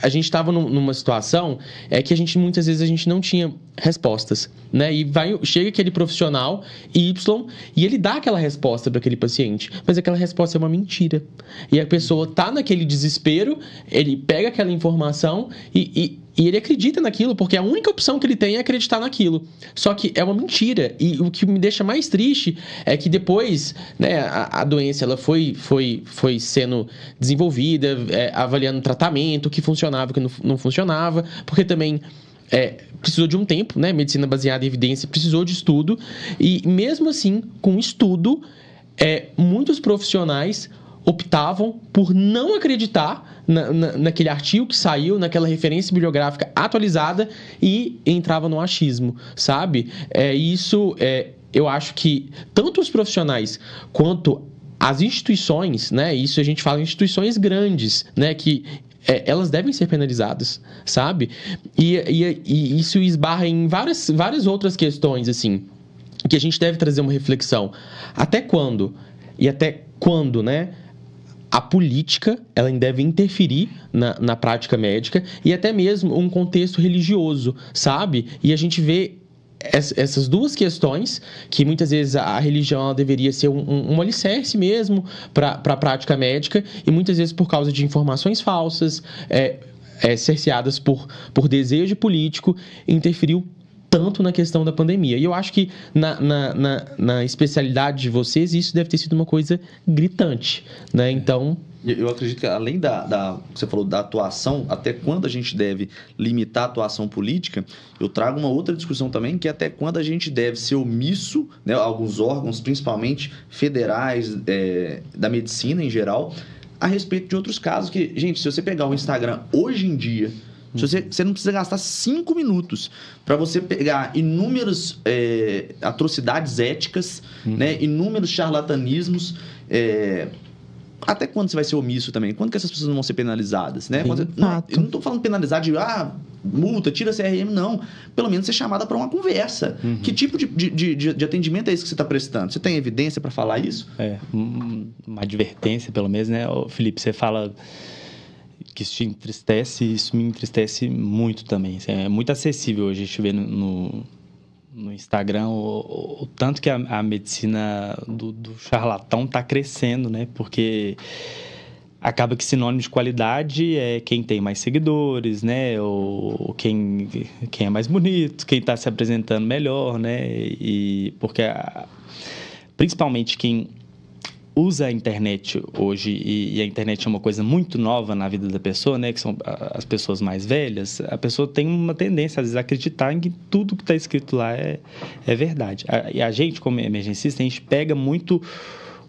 a gente estava numa situação que muitas vezes a gente não tinha respostas, né? E chega aquele profissional Y e ele dá aquela resposta para aquele paciente, mas aquela resposta é uma mentira. E a pessoa tá naquele desespero, ele pega aquela informação e ele acredita naquilo, porque a única opção que ele tem é acreditar naquilo. Só que é uma mentira. E o que me deixa mais triste é que depois, né, a doença ela foi sendo desenvolvida, avaliando o tratamento, o que funcionava, o que não funcionava, porque também precisou de um tempo, né? Medicina baseada em evidência precisou de estudo. E mesmo assim, com estudo, muitos profissionais optavam por não acreditar naquele artigo que saiu, naquela referência bibliográfica atualizada, e entrava no achismo, sabe? Eu acho que tanto os profissionais quanto as instituições, né? Isso a gente fala em instituições grandes, né? Que elas devem ser penalizadas, sabe? E isso esbarra em várias outras questões, assim, que a gente deve trazer uma reflexão. Até quando, né? A política, ela deve interferir na prática médica, e até mesmo um contexto religioso, sabe? E a gente vê essas duas questões, que muitas vezes a religião ela deveria ser um alicerce mesmo para a prática médica, e muitas vezes por causa de informações falsas, cerceadas por desejo político, interferiu tanto na questão da pandemia. E eu acho que na especialidade de vocês, isso deve ter sido uma coisa gritante, né? Então... Eu acredito que, além você falou da atuação, até quando a gente deve limitar a atuação política, eu trago uma outra discussão também, que é até quando a gente deve ser omisso, né, alguns órgãos, principalmente federais, da medicina em geral, a respeito de outros casos que, gente, se você pegar o Instagram hoje em dia, você não precisa gastar 5 minutos para você pegar inúmeras atrocidades éticas, né, inúmeros charlatanismos, até quando você vai ser omisso também? Quando que essas pessoas não vão ser penalizadas, né? Sim, Eu não tô falando penalizar de, multa, tira CRM, não. Pelo menos ser chamada para uma conversa. Que tipo de atendimento é esse que você está prestando? Você tem evidência para falar isso? Uma advertência, pelo menos, né? Ô, Felipe, você fala que isso te entristece, isso me entristece muito também. É muito acessível hoje a gente vê no Instagram o tanto que a medicina do charlatão está crescendo, né? Porque acaba que sinônimo de qualidade é quem tem mais seguidores, né? Ou quem é mais bonito, quem está se apresentando melhor, né? E porque principalmente quem usa a internet hoje, e a internet é uma coisa muito nova na vida da pessoa, né? Que são as pessoas mais velhas. A pessoa tem uma tendência, às vezes, a acreditar em que tudo que está escrito lá é verdade. E a gente, como emergencista, a gente pega muito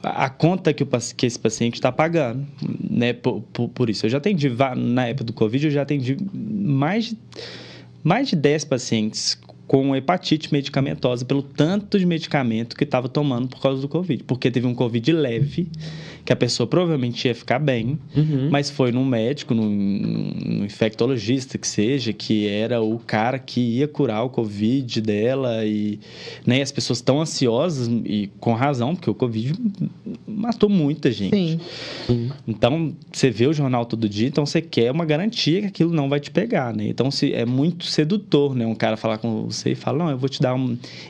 a conta que esse paciente está pagando, né? Por isso. Eu já atendi, na época do Covid, eu já atendi mais de 10 pacientes com hepatite medicamentosa pelo tanto de medicamento que estava tomando por causa do Covid. Porque teve um Covid leve, que a pessoa provavelmente ia ficar bem, mas foi num médico, num infectologista que seja, que era o cara que ia curar o Covid dela. E, né, as pessoas estão ansiosas, e com razão, porque o Covid matou muita gente. Sim. Então, você vê o jornal todo dia, então você quer uma garantia que aquilo não vai te pegar, né? Então, é muito sedutor, né? Um cara falar com você e falar, não, eu vou te dar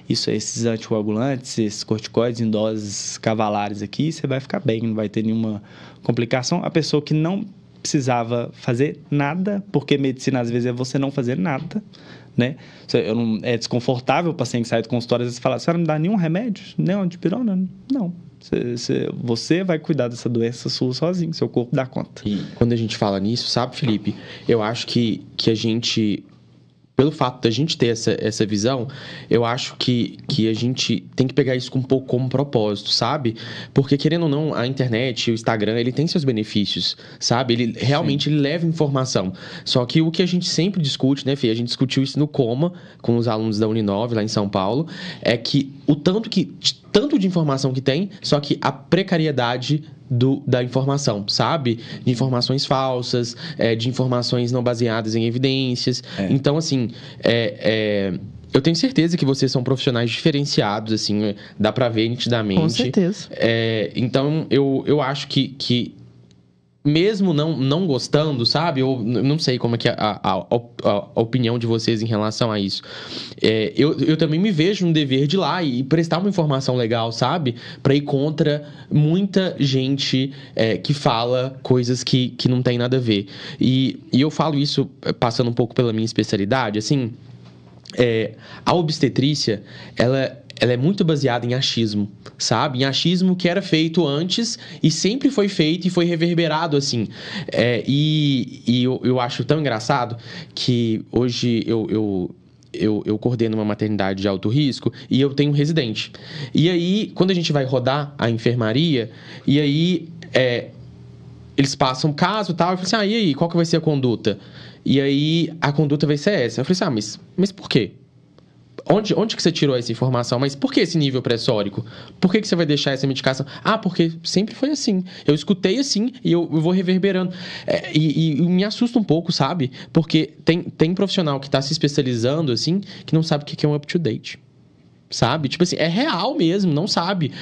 esses anticoagulantes, esses corticoides em doses cavalares aqui, você vai ficar bem, não vai ter nenhuma complicação. A pessoa que não precisava fazer nada, porque medicina às vezes é você não fazer nada, né? É desconfortável o paciente sair do consultório às vezes falar, você não me dá nenhum remédio? Nem dipirona? Não. Você vai cuidar dessa doença sua sozinho, seu corpo dá conta. E quando a gente fala nisso, sabe, Felipe, eu acho que a gente, pelo fato da gente ter essa visão, eu acho que a gente tem que pegar isso um pouco como propósito, sabe? Porque, querendo ou não, a internet, o Instagram, ele tem seus benefícios, sabe? Ele realmente ele leva informação. Só que o que a gente sempre discute, né, Fê? A gente discutiu isso no Coma, com os alunos da Uninove, lá em São Paulo, é que o tanto de informação que tem, só que a precariedade da informação, sabe? De informações falsas, de informações não baseadas em evidências. Então, assim, eu tenho certeza que vocês são profissionais diferenciados, assim, dá pra ver nitidamente. Com certeza. Então, eu acho que mesmo não gostando, sabe? Eu não sei como é que é a opinião de vocês em relação a isso. Eu também me vejo no dever de ir lá e prestar uma informação legal, sabe? Pra ir contra muita gente que fala coisas que não tem nada a ver. E eu falo isso passando um pouco pela minha especialidade, assim... a obstetrícia, ela é muito baseada em achismo, sabe? Em achismo que era feito antes e sempre foi feito e foi reverberado, assim. Eu acho tão engraçado que hoje eu coordeno uma maternidade de alto risco e eu tenho um residente. E aí, quando a gente vai rodar a enfermaria, e aí eles passam caso e tal, eu falo assim, e aí, qual que vai ser a conduta? E aí, a conduta vai ser essa. Eu falei assim, mas por quê? Onde que você tirou essa informação? Mas por que esse nível pressórico? Por que você vai deixar essa medicação? Porque sempre foi assim. Eu escutei assim e eu vou reverberando. E me assusta um pouco, sabe? Porque tem profissional que está se especializando, assim, que não sabe o que é um up-to-date. Sabe? Tipo assim, é real mesmo, não sabe.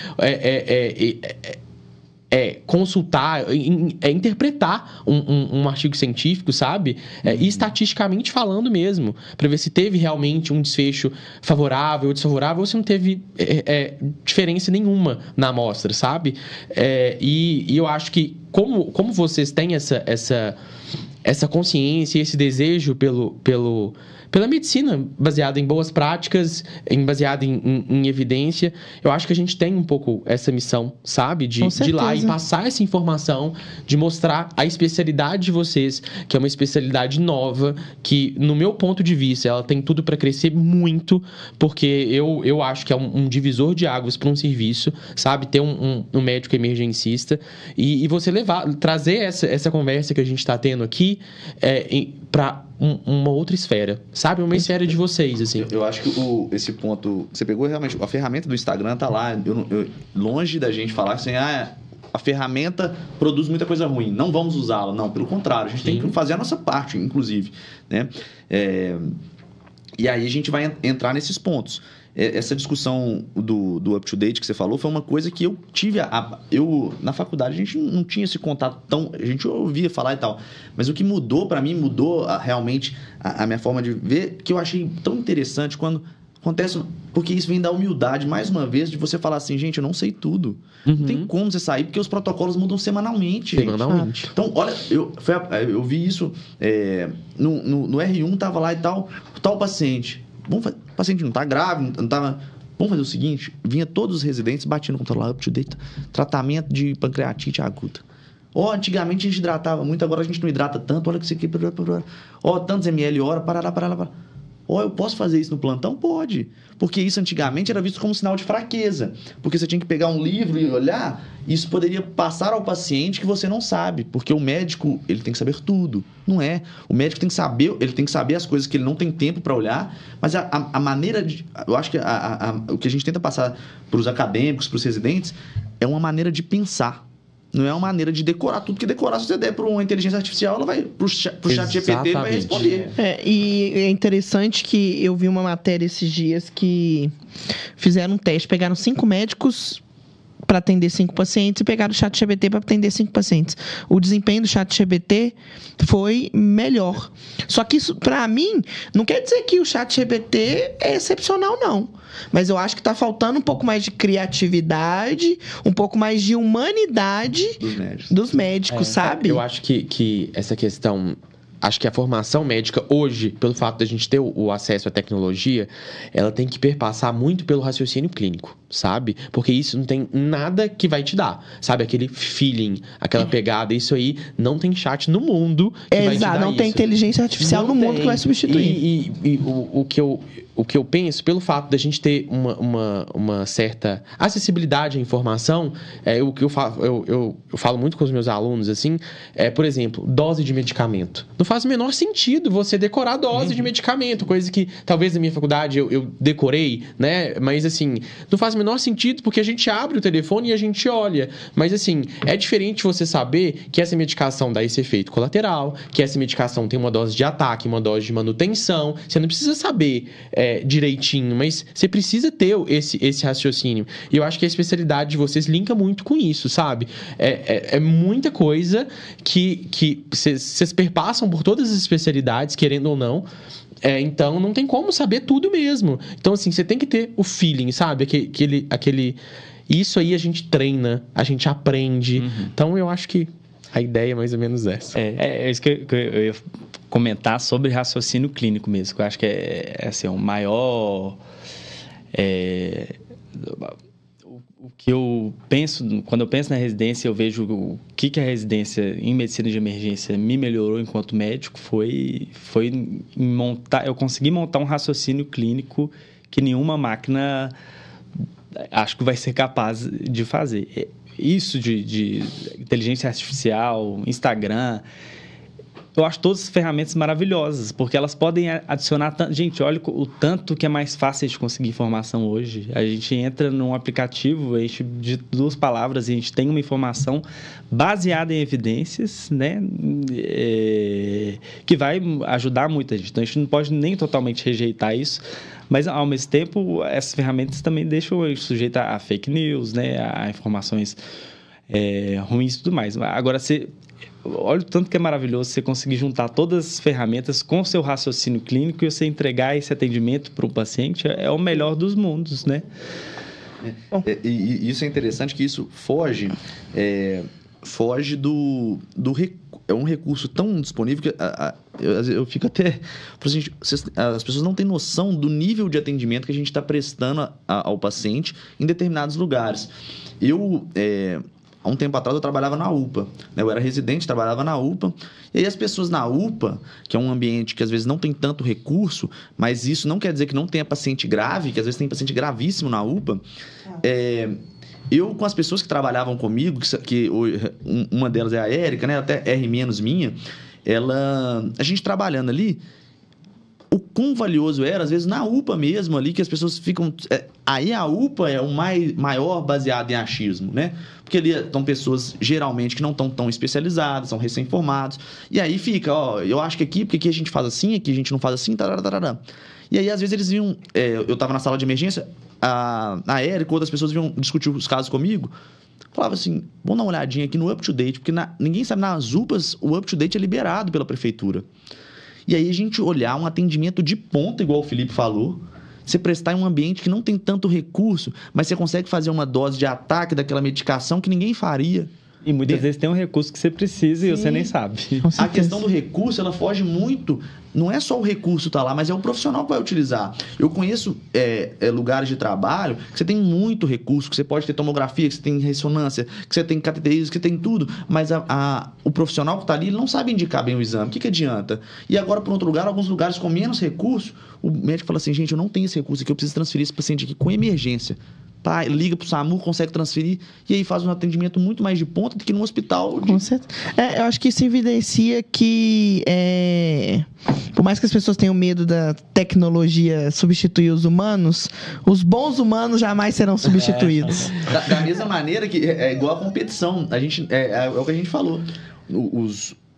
Consultar, interpretar um artigo científico, sabe? E estatisticamente falando mesmo, para ver se teve realmente um desfecho favorável ou desfavorável, ou se não teve diferença nenhuma na amostra, sabe? E eu acho que como vocês têm essa consciência e esse desejo pela medicina, baseada em boas práticas, baseada em evidência, eu acho que a gente tem um pouco essa missão, sabe? De ir lá e passar essa informação, de mostrar a especialidade de vocês, que é uma especialidade nova, que, no meu ponto de vista, ela tem tudo para crescer muito, porque eu acho que é um divisor de águas para um serviço, sabe? Ter um médico emergencista e você trazer essa conversa que a gente está tendo aqui para uma outra esfera, sabe? Uma esfera de vocês, assim. Eu acho que esse ponto... Você pegou realmente... A ferramenta do Instagram tá lá. Longe da gente falar assim... a ferramenta produz muita coisa ruim, não vamos usá-la. Não, pelo contrário, a gente tem que fazer a nossa parte, inclusive, né? E aí a gente vai entrar nesses pontos. Essa discussão do up-to-date que você falou foi uma coisa que eu tive... na faculdade a gente não tinha esse contato tão... A gente ouvia falar e tal. Mas o que mudou para mim, realmente a minha forma de ver, que eu achei tão interessante quando acontece... Porque isso vem da humildade, mais uma vez, de você falar assim, gente, eu não sei tudo. Não tem como você sair, porque os protocolos mudam semanalmente. Semanalmente. Então, olha, eu vi isso no R1, tava lá e tal paciente. O paciente não tá grave, não tava... Vamos fazer o seguinte, vinha todos os residentes batendo no computador lá, up-to-date, tratamento de pancreatite aguda. Antigamente a gente hidratava muito, agora a gente não hidrata tanto, olha que isso aqui... tantos ml hora, parará. Eu posso fazer isso no plantão? Pode. Porque isso antigamente era visto como sinal de fraqueza. Porque você tinha que pegar um livro e olhar, isso poderia passar ao paciente que você não sabe. Porque o médico, ele tem que saber tudo. Não é. O médico tem que saber as coisas que ele não tem tempo para olhar, mas a maneira de... Eu acho que o que a gente tenta passar para os acadêmicos, para os residentes, é uma maneira de pensar. Não é uma maneira de decorar tudo, porque decorar, se você der para uma inteligência artificial, ela vai pro chat GPT, ele vai responder. E é interessante que eu vi uma matéria esses dias que fizeram um teste, pegaram 5 médicos para atender 5 pacientes e pegaram o chat GPT para atender 5 pacientes. O desempenho do chat GPT foi melhor. Só que isso, para mim, não quer dizer que o chat GPT é excepcional, não. Mas eu acho que está faltando um pouco mais de criatividade, um pouco mais de humanidade dos médicos, sabe? Eu acho que essa questão... Acho que a formação médica hoje, pelo fato da gente ter o acesso à tecnologia, ela tem que perpassar muito pelo raciocínio clínico, sabe? Porque isso não tem nada que vai te dar, sabe? Aquele feeling, aquela pegada, isso aí não tem chat no mundo que vai te dar. Não tem inteligência artificial no mundo que vai substituir. E o que eu penso, pelo fato da gente ter uma certa acessibilidade à informação, o que eu falo muito com os meus alunos, assim, por exemplo, dose de medicamento. Não faz o menor sentido você decorar a dose de medicamento, coisa que talvez na minha faculdade eu decorei, né? Mas, assim, não faz o menor sentido porque a gente abre o telefone e a gente olha. Mas, assim, é diferente você saber que essa medicação dá esse efeito colateral, que essa medicação tem uma dose de ataque, uma dose de manutenção. Você não precisa saber direitinho, mas você precisa ter esse raciocínio. E eu acho que a especialidade de vocês linka muito com isso, sabe? É muita coisa que vocês perpassam por todas as especialidades, querendo ou não. Então, não tem como saber tudo mesmo. Então, assim, você tem que ter o feeling, sabe? Aquele... Isso aí a gente treina, a gente aprende. Então, eu acho que a ideia é mais ou menos essa. É isso que eu ia comentar sobre raciocínio clínico mesmo, que eu acho que é assim, o maior... O que eu penso, quando eu penso na residência, eu vejo o que a residência em medicina de emergência me melhorou enquanto médico foi eu consegui montar um raciocínio clínico que nenhuma máquina acho que vai ser capaz de fazer. Isso de inteligência artificial, Instagram, eu acho todas as ferramentas maravilhosas, porque elas podem adicionar... Gente, olha o tanto que é mais fácil de conseguir informação hoje. A gente entra num aplicativo, a gente digita 2 palavras e a gente tem uma informação baseada em evidências, né? Que vai ajudar muita gente. Então, a gente não pode nem totalmente rejeitar isso, mas, ao mesmo tempo, essas ferramentas também deixam a gente sujeito a fake news, né? A informações ruins e tudo mais. Agora, olha o tanto que é maravilhoso você conseguir juntar todas as ferramentas com o seu raciocínio clínico e você entregar esse atendimento para o paciente. É o melhor dos mundos, né? E isso é interessante, que isso foge do é um recurso tão disponível que eu fico até... As pessoas não têm noção do nível de atendimento que a gente está prestando ao paciente em determinados lugares. Há um tempo atrás eu trabalhava na UPA, né? Eu era residente, trabalhava na UPA, e aí as pessoas na UPA, que é um ambiente que às vezes não tem tanto recurso, mas isso não quer dizer que não tenha paciente grave, que às vezes tem paciente gravíssimo na UPA. Eu, com as pessoas que trabalhavam comigo, que uma delas é a Érica, né? Até R- minha, a gente trabalhando ali, o quão valioso era, às vezes, na UPA mesmo ali, que as pessoas ficam... aí a UPA é o maior baseado em achismo, né? Porque ali estão pessoas, geralmente, que não estão tão especializadas, são recém-formados. E aí fica, ó, eu acho que aqui, porque aqui a gente faz assim, aqui a gente não faz assim, tarará. E aí, às vezes, eles vinham... eu estava na sala de emergência, a Érica, outras pessoas vinham discutir os casos comigo, falava assim, vamos dar uma olhadinha aqui no up-to-date, porque ninguém sabe, nas UPAs, o up-to-date é liberado pela prefeitura. E aí a gente olhar um atendimento de ponta, igual o Felipe falou, você prestar em um ambiente que não tem tanto recurso, mas você consegue fazer uma dose de ataque daquela medicação que ninguém faria. E muitas vezes tem um recurso que você precisa e você nem sabe. A questão do recurso, ela foge muito. Não é só o recurso tá lá, mas é o profissional que vai utilizar. Eu conheço lugares de trabalho que você tem muito recurso, que você pode ter tomografia, que você tem ressonância, que você tem cateterismo, que tem tudo, mas o profissional que está ali, ele não sabe indicar bem o exame. O que adianta? E agora, por outro lugar, alguns lugares com menos recurso, o médico fala assim, gente, eu não tenho esse recurso aqui, eu preciso transferir esse paciente aqui com emergência. Tá, liga pro SAMU, consegue transferir e aí faz um atendimento muito mais de ponta do que no hospital. Com certeza. Eu acho que isso evidencia que, por mais que as pessoas tenham medo da tecnologia substituir os humanos, os bons humanos jamais serão substituídos. Da mesma maneira que é igual a competição. É o que a gente falou.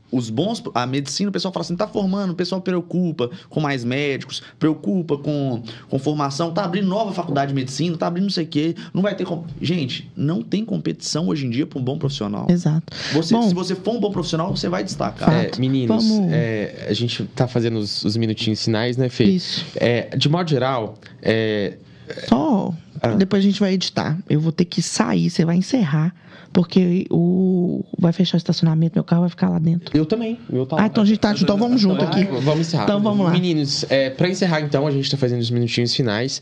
Os bons, a medicina, o pessoal fala assim, tá formando, o pessoal preocupa com mais médicos, preocupa com formação, tá abrindo nova faculdade de medicina, tá abrindo não sei o quê, não vai ter... Gente, não tem competição hoje em dia para um bom profissional. Exato. Se você for um bom profissional, você vai destacar. Meninos, a gente tá fazendo os minutinhos finais, né, Fê? Isso. De modo geral... Depois a gente vai editar. Eu vou ter que sair, você vai encerrar. Porque vai fechar o estacionamento, meu carro vai ficar lá dentro. Eu também. Então a gente tá... Então vamos junto aqui. Vamos encerrar. Então vamos lá. Meninos, pra encerrar então, a gente tá fazendo os minutinhos finais.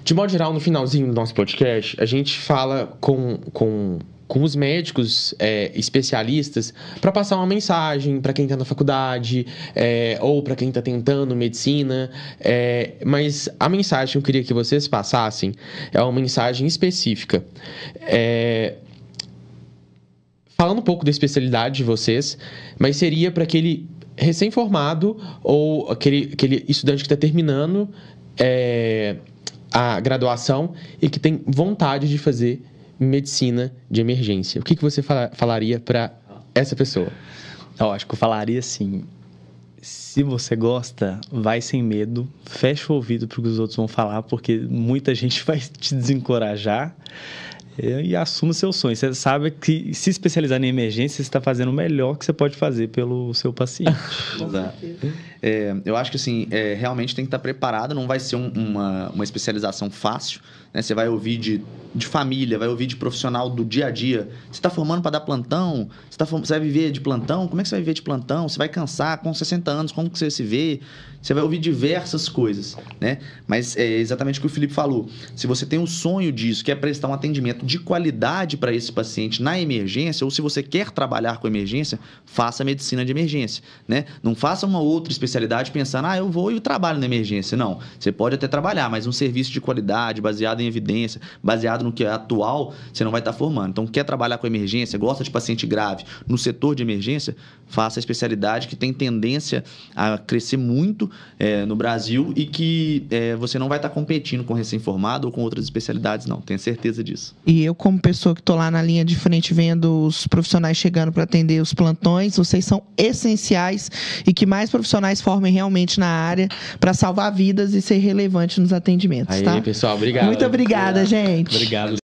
De modo geral, no finalzinho do nosso podcast, a gente fala com os médicos especialistas para passar uma mensagem para quem está na faculdade ou para quem está tentando medicina. Mas a mensagem que eu queria que vocês passassem é uma mensagem específica. Falando um pouco da especialidade de vocês, mas seria para aquele recém-formado ou aquele estudante que está terminando a graduação e que tem vontade de fazer medicina de emergência. O que você falaria para essa pessoa? Eu acho que eu falaria assim, se você gosta, vai sem medo, fecha o ouvido para o que os outros vão falar, porque muita gente vai te desencorajar e assuma o seu sonho. Você sabe que se especializar em emergência, você está fazendo o melhor que você pode fazer pelo seu paciente. Exato. Eu acho que assim, realmente tem que estar preparado, não vai ser uma especialização fácil, né? Você vai ouvir de família, vai ouvir de profissional do dia a dia. Você está formando para dar plantão? Você vai viver de plantão? Como é que você vai viver de plantão? Você vai cansar com 60 anos? Como que você se vê? Você vai ouvir diversas coisas, né? Mas é exatamente o que o Felipe falou. Se você tem um sonho disso, que é prestar um atendimento de qualidade para esse paciente na emergência, ou se você quer trabalhar com emergência, faça medicina de emergência, né? Não faça uma outra especialidade pensando, eu vou e trabalho na emergência. Não, você pode até trabalhar, mas um serviço de qualidade, baseado em evidência, baseado no que é atual, você não vai estar formando. Então, quer trabalhar com emergência, gosta de paciente grave no setor de emergência, faça a especialidade que tem tendência a crescer muito no Brasil e que você não vai estar competindo com recém-formado ou com outras especialidades, não. Tenha certeza disso. E eu, como pessoa que estou lá na linha de frente vendo os profissionais chegando para atender os plantões, vocês são essenciais e que mais profissionais formem realmente na área para salvar vidas e ser relevante nos atendimentos, Aí, tá? pessoal, obrigado. Muito obrigada, gente. Obrigado.